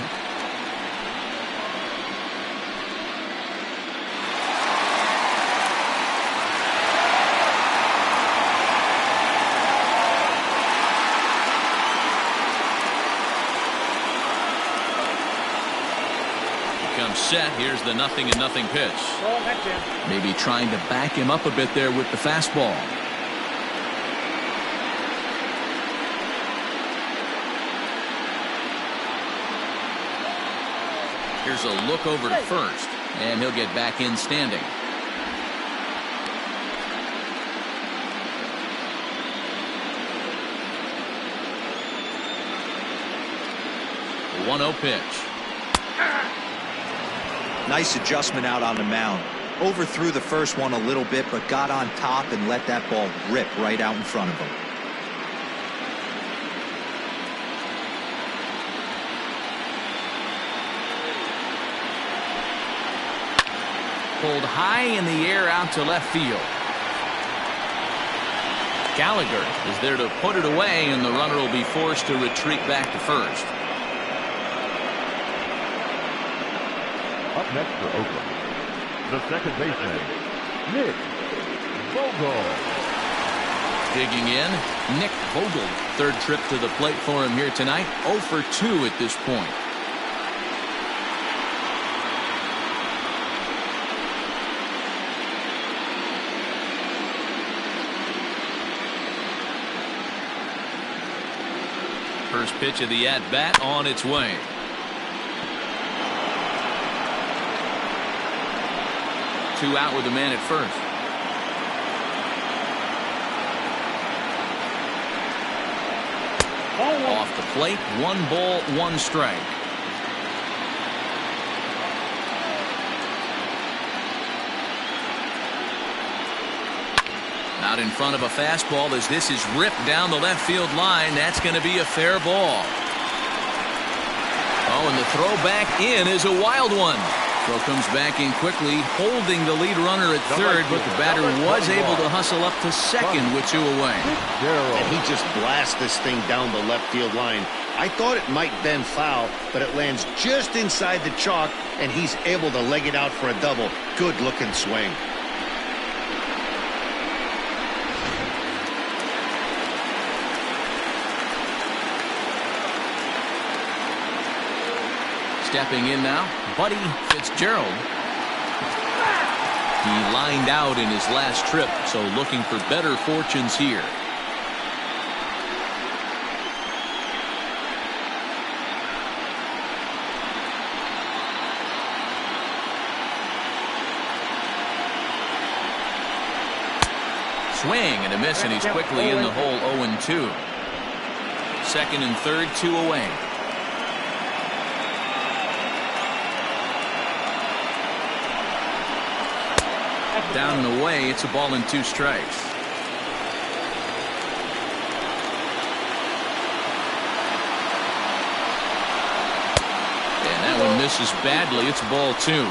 Becomes set. Here's the 0-0 pitch. Maybe trying to back him up a bit there with the fastball. Here's a look over to first, and he'll get back in standing. The 1-0 pitch. Nice adjustment out on the mound. Overthrew the first one a little bit, but got on top and let that ball rip right out in front of him. Pulled high in the air out to left field. Gallagher is there to put it away, and the runner will be forced to retreat back to first. Up next for Oakland, the second baseman, Nick Vogel. Digging in, Nick Vogel. Third trip to the plate for him here tonight. 0 for 2 at this point. First pitch of the at-bat on its way. Two out with a man at first. Off the plate, 1 ball, 1 strike. Out in front of a fastball as this is ripped down the left field line. That's going to be a fair ball. Oh, and the throw back in is a wild one. Throw comes back in quickly, holding the lead runner at third, but the batter was able to hustle up to second with 2 away. And he just blasts this thing down the left field line. I thought it might bend foul, but it lands just inside the chalk, and he's able to leg it out for a double. Good-looking swing. Stepping in now, Buddy Fitzgerald. He lined out in his last trip, so looking for better fortunes here. Swing and a miss, and he's quickly in the hole. 0-2. Second and third, 2 away. Down and away, it's a ball and 2 strikes. And that one misses badly. It's ball 2.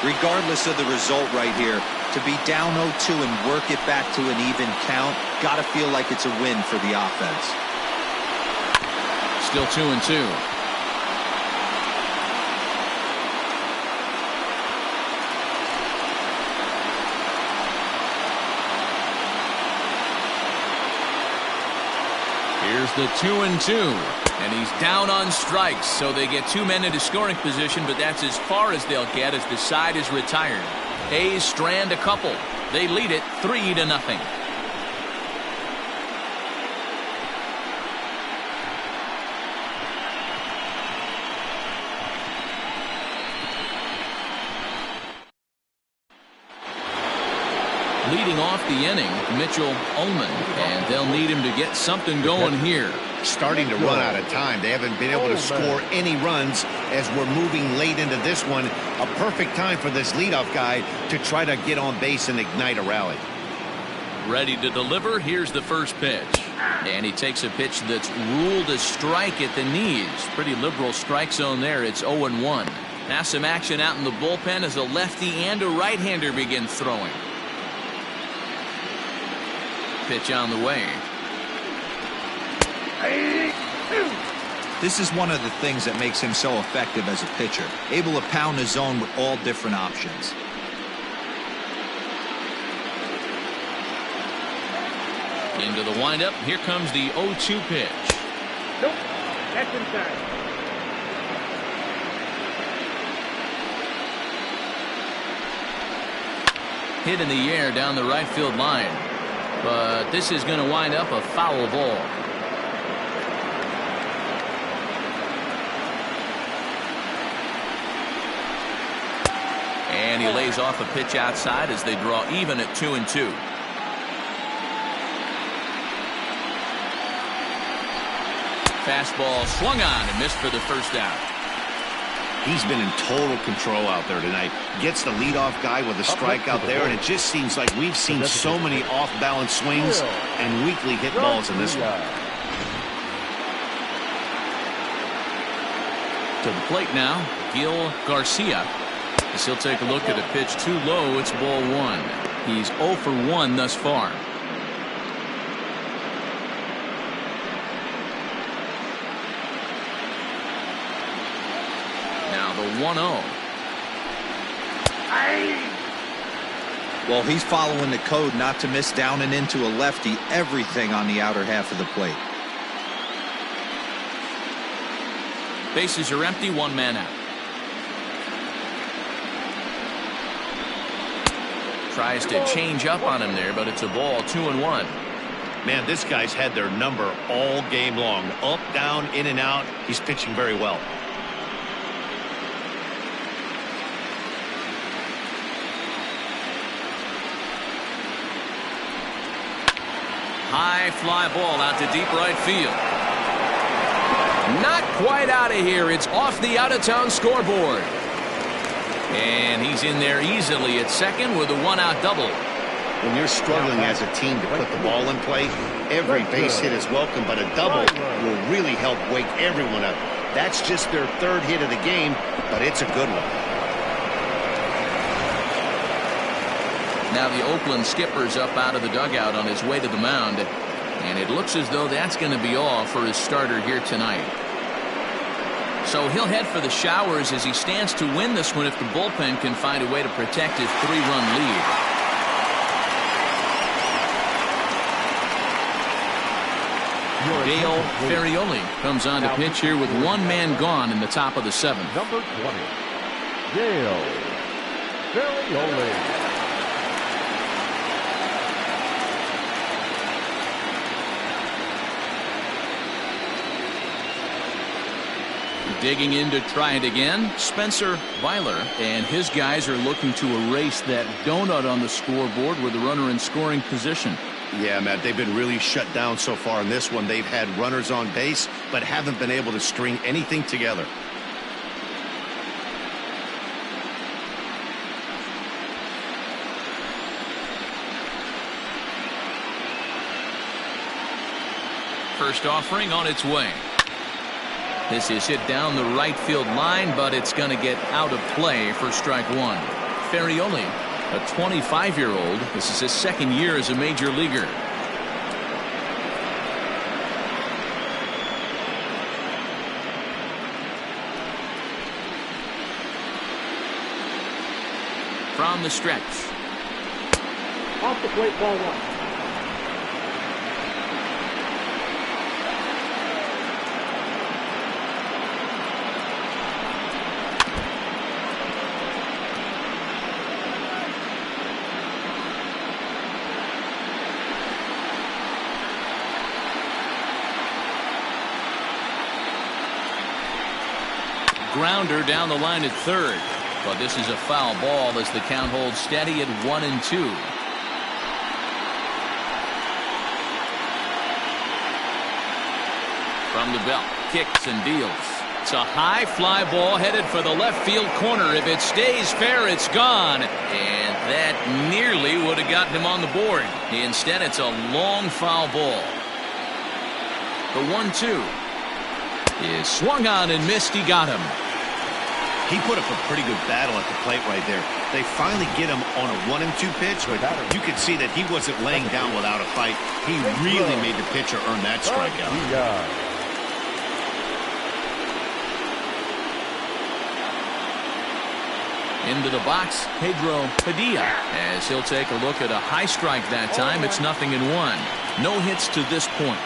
Regardless of the result right here, to be down 0-2 and work it back to an even count, gotta feel like it's a win for the offense. Still 2-2. Here's the 2-2, and he's down on strikes, so they get 2 men into scoring position, but that's as far as they'll get as the side is retired. A's strand a couple. They lead it 3-0. Leading off the inning, Mitchell Ullman, and they'll need him to get something going here. Starting to run out of time. They haven't been able to score any runs as we're moving late into this one. A perfect time for this leadoff guy to try to get on base and ignite a rally. Ready to deliver. Here's the first pitch. And he takes a pitch that's ruled a strike at the knees. Pretty liberal strike zone there. It's 0-1. Now some action out in the bullpen as a lefty and a right-hander begin throwing. Pitch on the way. This is one of the things that makes him so effective as a pitcher, able to pound the zone with all different options. Into the windup. Here comes the 0-2 pitch. Nope, that's inside. Hit in the air down the right field line. But this is going to wind up a foul ball. And he lays off a pitch outside as they draw even at 2-2. Fastball swung on and missed for the first out. He's been in total control out there tonight. Gets the leadoff guy with a strike out there, and it just seems like we've seen so many off-balance swings and weakly hit balls in this one. To the plate now, Gil Garcia. As he'll take a look at a pitch too low, it's ball 1. He's 0 for 1 thus far. Now the 1-0. Well, he's following the code not to miss down and into a lefty, everything on the outer half of the plate. Bases are empty, one man out. Tries to change up on him there, but it's a ball, 2-1. Man, this guy's had their number all game long. Up, down, in and out. He's pitching very well. High fly ball out to deep right field. Not quite out of here. It's off the out-of-town scoreboard. And he's in there easily at second with a one-out double. When you're struggling as a team to put the ball in play, every base hit is welcome, but a double will really help wake everyone up. That's just their third hit of the game, but it's a good one. Now the Oakland skipper's up out of the dugout on his way to the mound, and it looks as though that's going to be all for his starter here tonight. So he'll head for the showers as he stands to win this one if the bullpen can find a way to protect his 3-run lead. Dale Ferrioli comes on to pitch here with one man gone in the top of the seventh. Number 20, Dale Ferrioli. Digging in to try it again, Spencer Weiler, and his guys are looking to erase that donut on the scoreboard with the runner in scoring position. Yeah, Matt, they've been really shut down so far in this one. They've had runners on base, but haven't been able to string anything together. First offering on its way. This is hit down the right field line, but it's going to get out of play for strike one. Ferrioli, a 25-year-old. This is his second year as a major leaguer. From the stretch. Off the plate, ball one. Grounder down the line at third, but this is a foul ball as the count holds steady at 1-2. From the belt, kicks and deals. It's a high fly ball headed for the left field corner. If it stays fair, it's gone, and that nearly would have gotten him on the board. Instead, it's a long foul ball. The 1-2 is swung on and missed. He got him. He put up a pretty good battle at the plate right there. They finally get him on a 1-2 pitch, but you could see that he wasn't laying down without a fight. He really made the pitcher earn that strikeout. Into the box, Pedro Padilla, as he'll take a look at a high strike that time. It's 0-1. No hits to this point.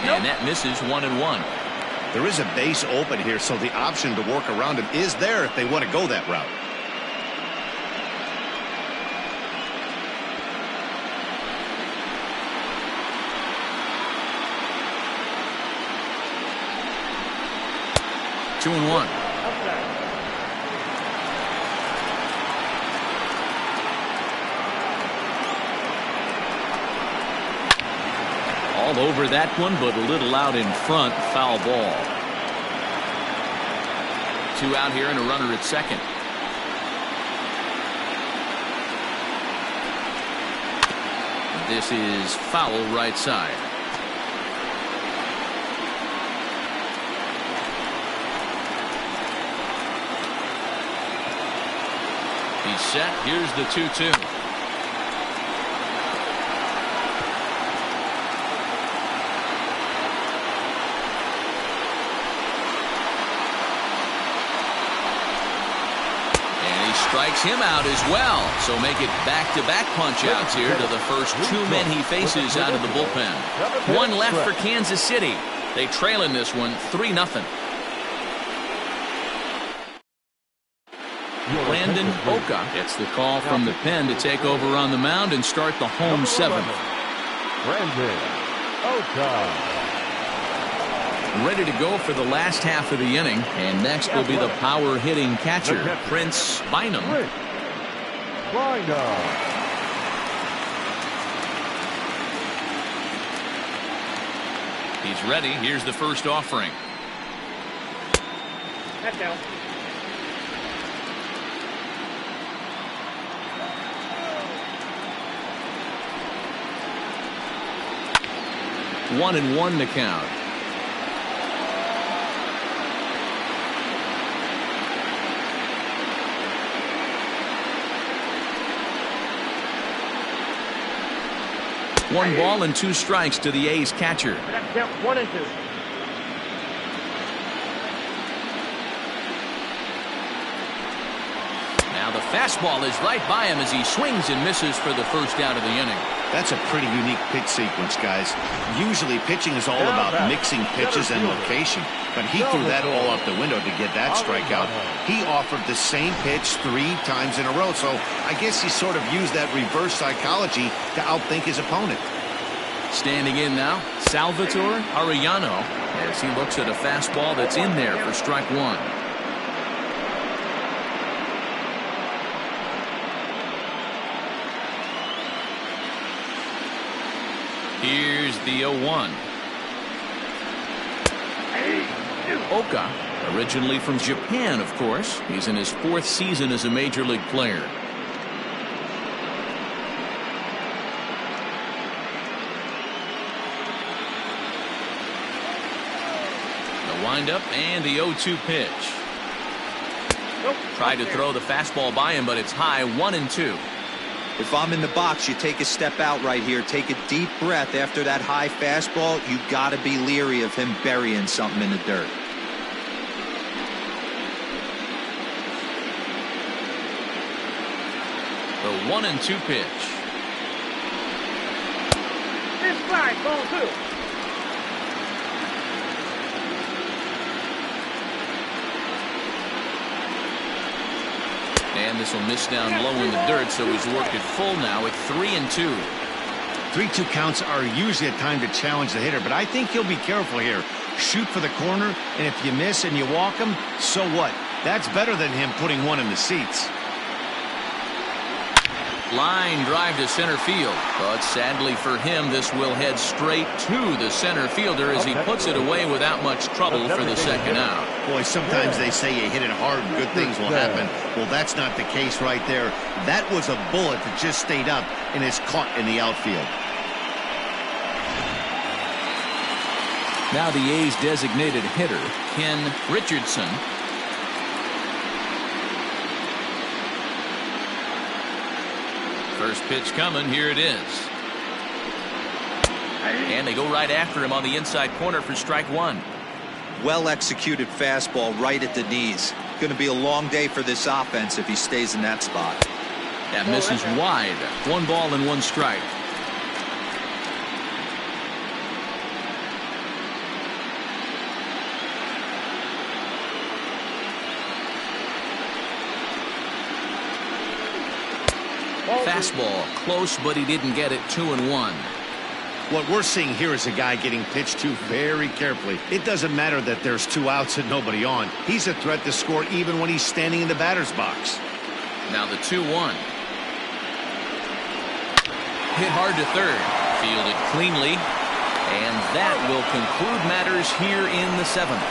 And that misses 1-1. There is a base open here, so the option to work around him is there if they want to go that route. Two and one. All over that one, but a little out in front. Foul ball. Two out here and a runner at second. This is foul right side. He's set. Here's the 2-2. Strikes him out as well. So make it back-to-back punch-outs here to the first two men he faces out of the bullpen. One left for Kansas City. They trail in this one 3-0. Landon Oka gets the call from the pen to take over on the mound and start the home seventh. Landon Oka. Ready to go for the last half of the inning. And next will be the power-hitting catcher, Prince Bynum. He's ready. Here's the first offering. That's out. One and one to count. One ball and two strikes to the A's catcher. That's count 1 and 2. Now the fastball is right by him as he swings and misses for the first out of the inning. That's a pretty unique pitch sequence, guys. Usually pitching is all about mixing pitches and location, but he threw that all out the window to get that strikeout. He offered the same pitch 3 times in a row, so I guess he sort of used that reverse psychology to outthink his opponent. Standing in now, Salvatore Arellano, as he looks at a fastball that's in there for strike one. Here's the 0-1. Oka, originally from Japan, of course. He's in his 4th season as a major league player. The windup and the 0-2 pitch. Tried to throw the fastball by him, but it's high, 1-2. If I'm in the box, you take a step out right here. Take a deep breath after that high fastball. You got to be leery of him burying something in the dirt. The 1-2 pitch. This strike, ball 2. And this will miss down low in the dirt, so he's worked it full now at 3-2. 3-2 counts are usually a time to challenge the hitter, but I think he'll be careful here. Shoot for the corner, and if you miss and you walk him, so what? That's better than him putting one in the seats. Line drive to center field, but sadly for him, this will head straight to the center fielder as he puts it away without much trouble for the second out. Boy, sometimes they say you hit it hard and good things will happen. Well, that's not the case right there. That was a bullet that just stayed up and is caught in the outfield. Now the A's designated hitter, Ken Richardson. First pitch coming. Here it is. And they go right after him on the inside corner for strike one. Well executed fastball right at the knees. Going to be a long day for this offense if he stays in that spot. That misses wide. 1 ball and 1 strike. Fastball close, but he didn't get it. 2-1. What we're seeing here is a guy getting pitched to very carefully. It doesn't matter that there's 2 outs and nobody on. He's a threat to score even when he's standing in the batter's box. Now the 2-1. Hit hard to third. Fielded cleanly. And that will conclude matters here in the 7th.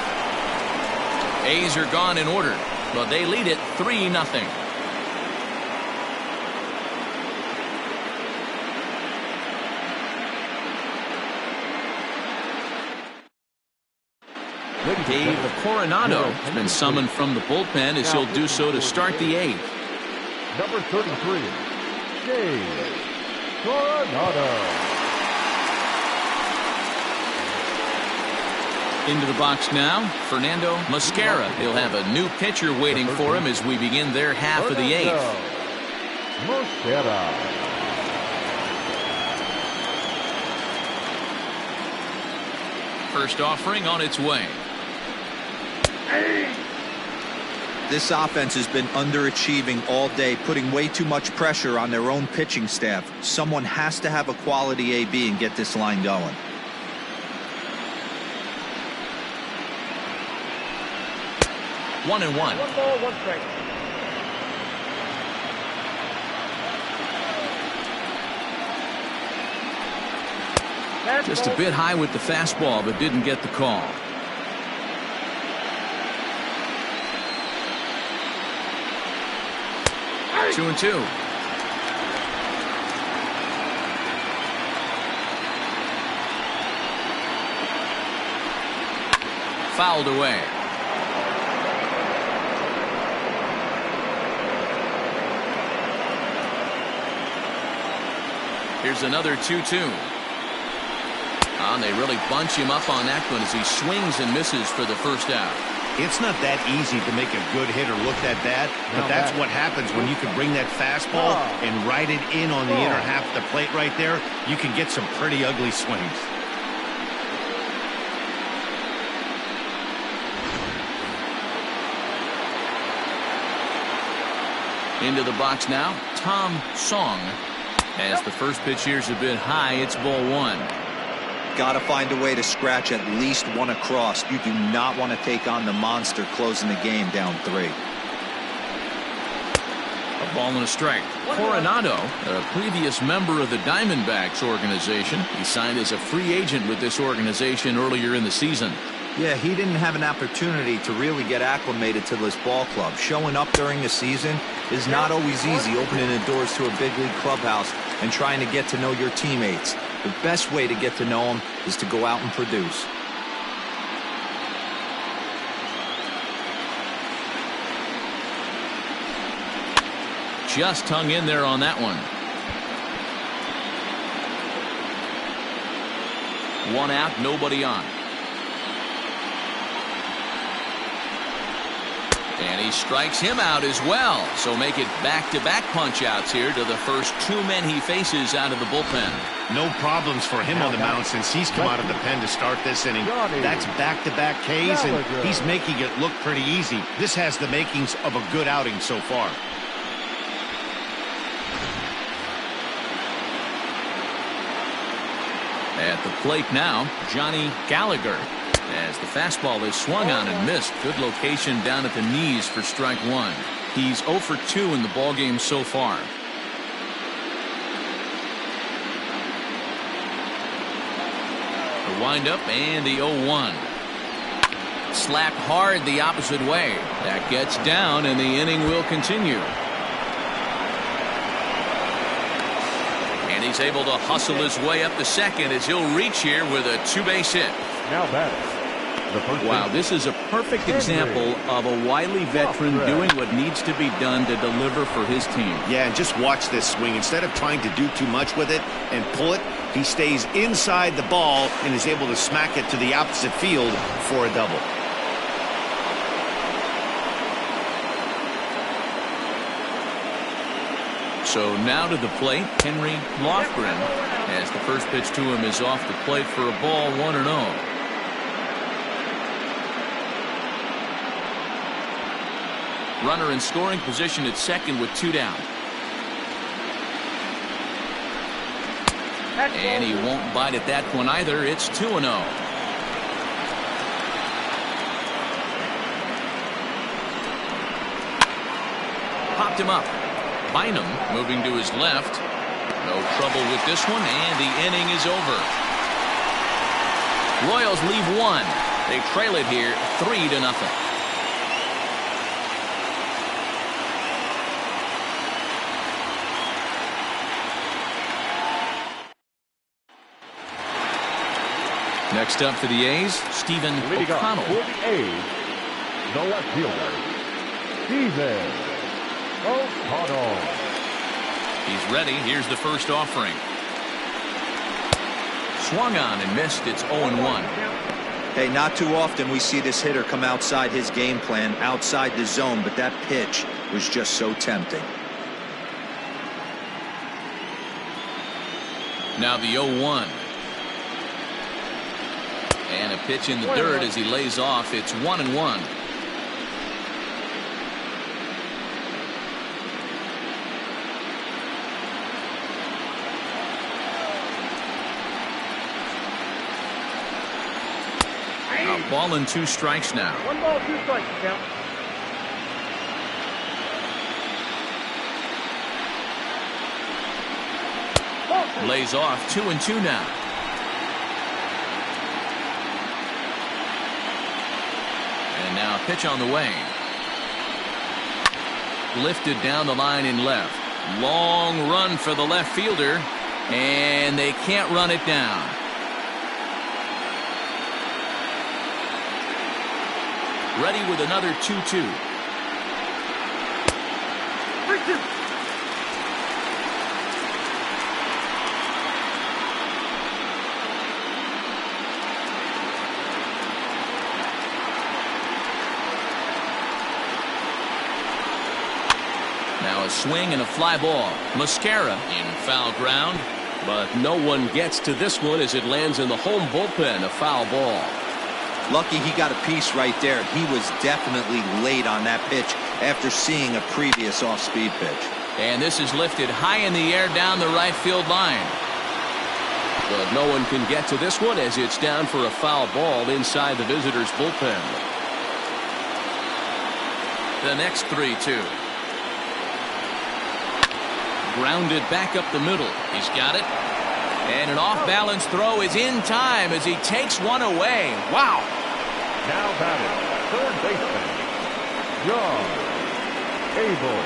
A's are gone in order, but they lead it 3-0. Dave Coronado has been summoned from the bullpen as he'll do so to start the 8th. Number 33, Dave Coronado. Into the box now, Fernando Mosquera. He'll have a new pitcher waiting for him as we begin their half of the eighth. Mosquera. First offering on its way. This offense has been underachieving all day, putting way too much pressure on their own pitching staff. Someone has to have a quality AB and get this line going. One and one. One ball, one strike. Just a bit high with the fastball, but didn't get the call. Two and two. Fouled away. Here's another 2-2. And they really bunch him up on that one as he swings and misses for the first out. It's not that easy to make a good hitter look that bad, but that's what happens when you can bring that fastball and ride it in on the inner half of the plate right there. You can get some pretty ugly swings. Into the box now, Tom Song. As the first pitch here's a bit high, it's ball one. Got to find a way to scratch at least one across. You do not want to take on the monster closing the game down 3. A ball and a strike. Coronado, a previous member of the Diamondbacks organization. He signed as a free agent with this organization earlier in the season. Yeah, he didn't have an opportunity to really get acclimated to this ball club. Showing up during the season is not always easy, opening the doors to a big league clubhouse and trying to get to know your teammates. The best way to get to know them is to go out and produce. Just hung in there on that one. One out, nobody on. And he strikes him out as well. So make it back-to-back punch-outs here to the first 2 men he faces out of the bullpen. No problems for him on the mound since he's come out of the pen to start this inning. That's back-to-back Ks, and he's making it look pretty easy. This has the makings of a good outing so far. At the plate now, Johnny Gallagher. As the fastball is swung on and missed. Good location down at the knees for strike one. He's 0 for 2 in the ballgame so far. The windup and the 0-1. Slapped hard the opposite way. That gets down and the inning will continue. And he's able to hustle his way up to second as he'll reach here with a 2-base hit. Now batting. Wow, this is a perfect example of a wily veteran doing what needs to be done to deliver for his team. Yeah, and just watch this swing. Instead of trying to do too much with it and pull it, he stays inside the ball and is able to smack it to the opposite field for a double. So now to the plate, Henry Lofgren, as the first pitch to him is off the plate for a ball, 1-0. Runner in scoring position at second with 2 down. And he won't bite at that one either. It's 2-0. Popped him up. Bynum moving to his left. No trouble with this one, and the inning is over. Royals leave 1. They trail it here 3-0. Next up for the A's, Stephen O'Connell. For the A's, the left fielder, Stephen O'Connell. He's ready. Here's the first offering. Swung on and missed. It's 0-1. Hey, not too often we see this hitter come outside his game plan, outside the zone, but that pitch was just so tempting. Now the 0-1. And a pitch in the dirt as he lays off. It's 1-1. A ball and 2 strikes now. 1 ball, 2 strikes, count. Lays off. 2-2 now. And now a pitch on the way. Lifted down the line in left. Long run for the left fielder. And they can't run it down. Ready with another 2-2. Richardson. Now a swing and a fly ball. Mascara in foul ground, but no one gets to this one as it lands in the home bullpen. A foul ball. Lucky he got a piece right there. He was definitely late on that pitch after seeing a previous off-speed pitch. And this is lifted high in the air down the right field line. But no one can get to this one as it's down for a foul ball inside the visitors' bullpen. The next 3-2. Grounded back up the middle. He's got it. And an off-balance throw is in time as he takes one away. Wow. Now batting, third baseman, John Abel.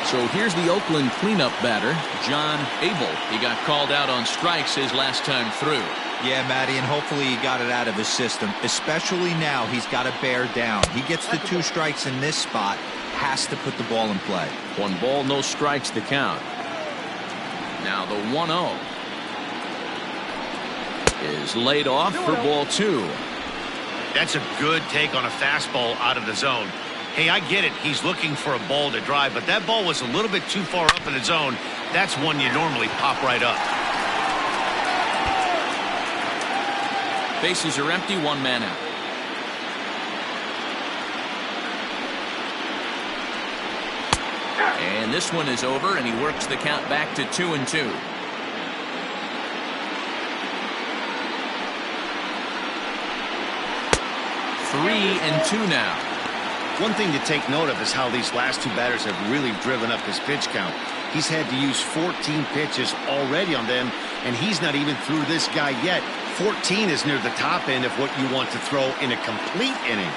So here's the Oakland cleanup batter, John Abel. He got called out on strikes his last time through. Yeah, Matty, and hopefully he got it out of his system. Especially now, he's got to bear down. He gets the 2 strikes in this spot, has to put the ball in play. 1 ball, no strikes to count. Now the 1-0 is laid off for ball 2. That's a good take on a fastball out of the zone. Hey, I get it. He's looking for a ball to drive, but that ball was a little bit too far up in the zone. That's one you normally pop right up. Bases are empty, 1 man out. And this one is over, and he works the count back to 2-2. 3-2 now. One thing to take note of is how these last 2 batters have really driven up his pitch count. He's had to use 14 pitches already on them, and he's not even through this guy yet. 14 is near the top end of what you want to throw in a complete inning.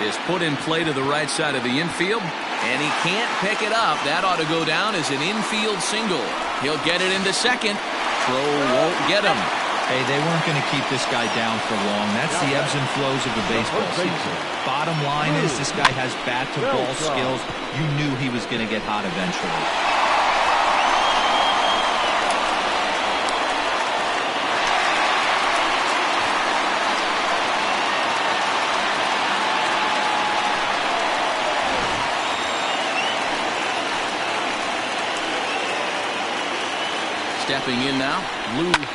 Is put in play to the right side of the infield, and he can't pick it up. That ought to go down as an infield single. He'll get it into second. Throw won't get him. Hey, they weren't going to keep this guy down for long. That's the ebbs and flows of a baseball season. Bottom line is this guy has bat-to-ball skills. You knew he was going to get hot eventually. Stepping in now,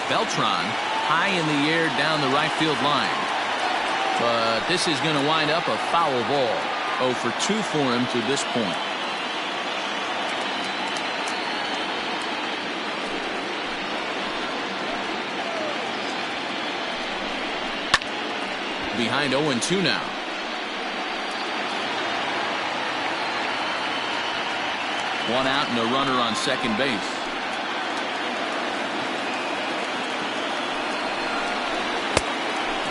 Beltran, high in the air down the right field line. But this is going to wind up a foul ball. 0 for 2 for him to this point. Behind 0-2 now. One out and a runner on second base.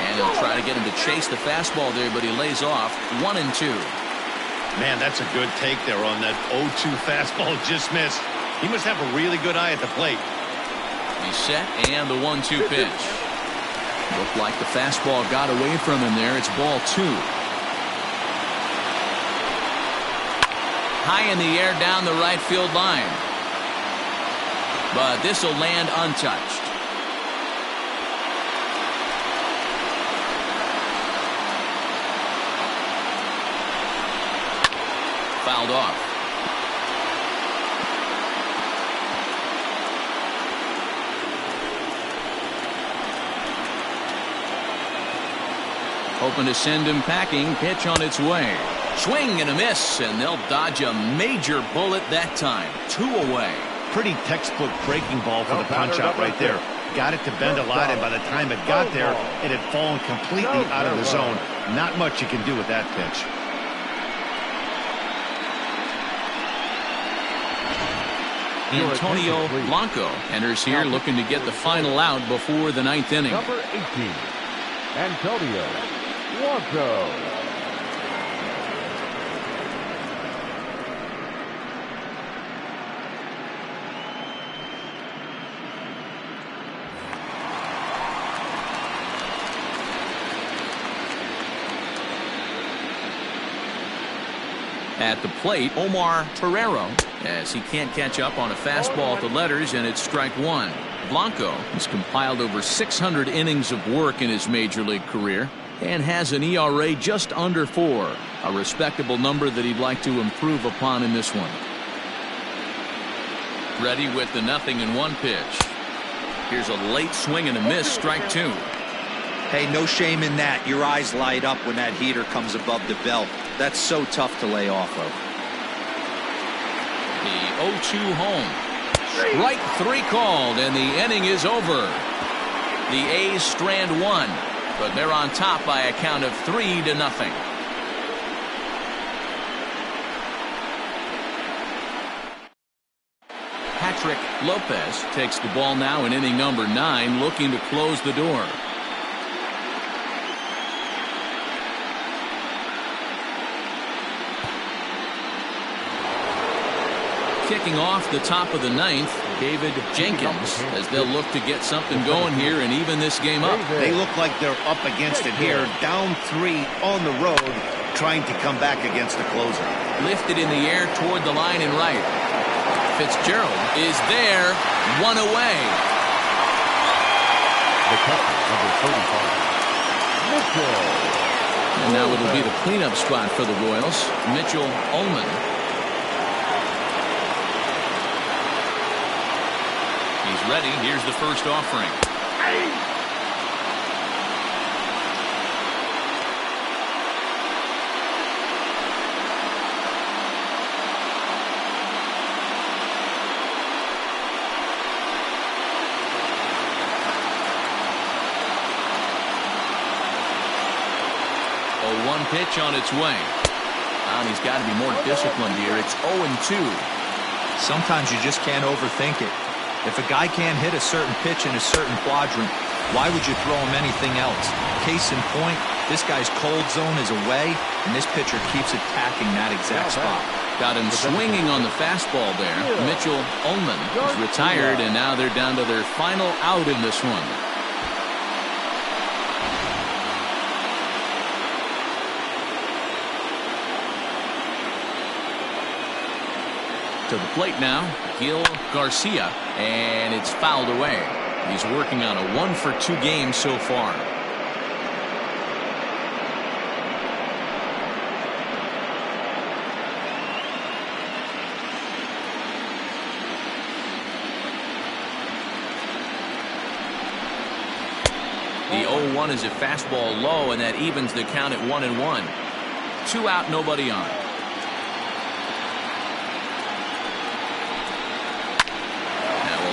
And he'll try to get him to chase the fastball there, but he lays off. 1-2. Man, that's a good take there on that 0-2 fastball. Just missed. He must have a really good eye at the plate. He's set, and the 1-2 pitch. Looked like the fastball got away from him there. It's ball 2. High in the air down the right field line. but this will land untouched. Fouled off. Hoping to send him packing. Pitch on its way. Swing and a miss, and they'll dodge a major bullet that time. 2 away. Pretty textbook breaking ball for the punch-out right there. Got it to bend a lot, and by the time it got there, it had fallen completely out of the zone. Not much you can do with that pitch. Antonio Blanco enters here looking to get the final out before the 9th inning. Number 18, Antonio Blanco. At the plate, Omar Torrero, as he can't catch up on a fastball at the letters, and it's strike 1. Blanco has compiled over 600 innings of work in his major league career and has an ERA just under 4, a respectable number that he'd like to improve upon in this one. Ready with the 0-1 pitch. Here's a late swing and a miss, strike 2. Hey, no shame in that. Your eyes light up when that heater comes above the belt. That's so tough to lay off of. The 0-2 home. Strike 3 called, and the inning is over. The A's strand 1, but they're on top by a count of 3-0. Patrick Lopez takes the ball now in inning number 9, looking to close the door. Kicking off the top of the 9th, David Jenkins, as they'll look to get something going here and even this game up. They look like they're up against it here, down 3 on the road, trying to come back against the closer. Lifted in the air toward the line and right. Fitzgerald is there, 1 away. The catcher, number 35, Mitchell. And now it'll be the cleanup spot for the Royals. Mitchell Ullman. He's ready. Here's the first offering. A 1 pitch on its way. And he's got to be more disciplined here. It's 0-2. Sometimes you just can't overthink it. If a guy can't hit a certain pitch in a certain quadrant, why would you throw him anything else? Case in point, this guy's cold zone is away, and this pitcher keeps attacking that exact spot. Got him swinging on the fastball there. Mitchell Ullman is retired, and now they're down to their final out in this one. To the plate now, Gil Garcia, and it's fouled away. He's working on a 1-for-2 game so far. The 0-1 is a fastball low, and that evens the count at 1-1. 2 out, nobody on.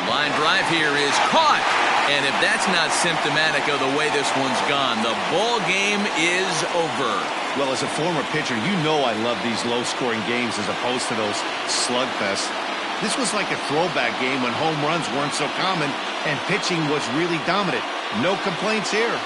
Line drive here is caught, and if that's not symptomatic of the way this one's gone, the ball game is over. Well, as a former pitcher, you know I love these low-scoring games as opposed to those slugfests. This was like a throwback game when home runs weren't so common and pitching was really dominant. No complaints here.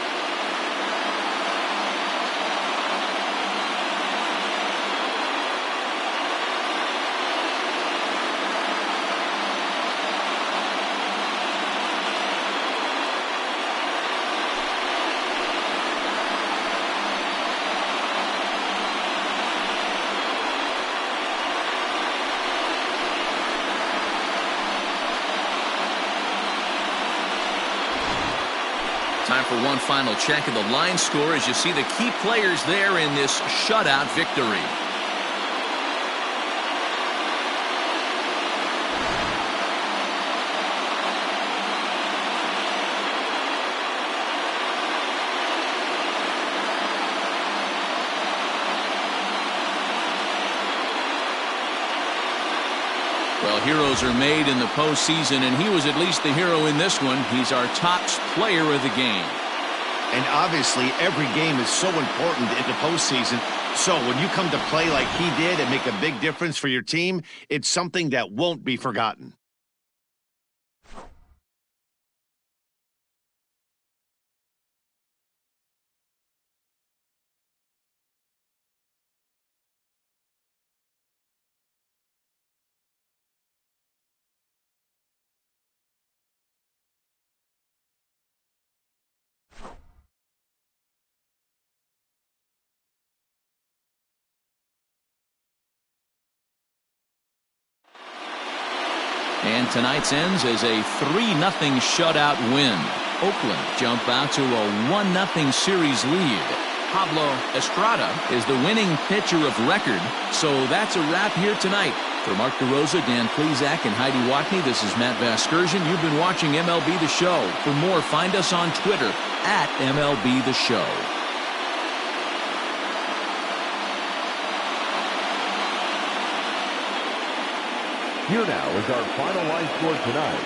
for one final check of the line score as you see the key players there in this shutout victory. Well, heroes are made in the postseason, and he was at least the hero in this one. He's our top player of the game. And obviously, every game is so important in the postseason. So when you come to play like he did and make a big difference for your team, it's something that won't be forgotten. And tonight's ends as a 3-0 shutout win. Oakland jump out to a 1-0 series lead. Pablo Estrada is the winning pitcher of record. So that's a wrap here tonight. For Mark DeRosa, Dan Plesac, and Heidi Watney, this is Matt Vasgersian. You've been watching MLB The Show. For more, find us on Twitter at MLB The Show. Here now is our final line score tonight.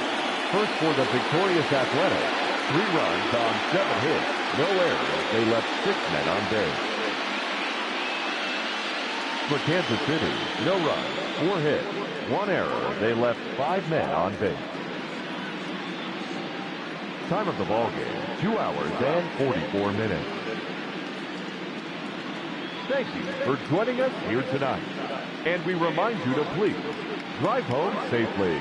First for the victorious Athletics, 3 runs on 7 hits, no errors. They left 6 men on base. For Kansas City, no runs, 4 hits, 1 error. They left 5 men on base. Time of the ball game, 2 hours and 44 minutes. Thank you for joining us here tonight. And we remind you to please drive home safely.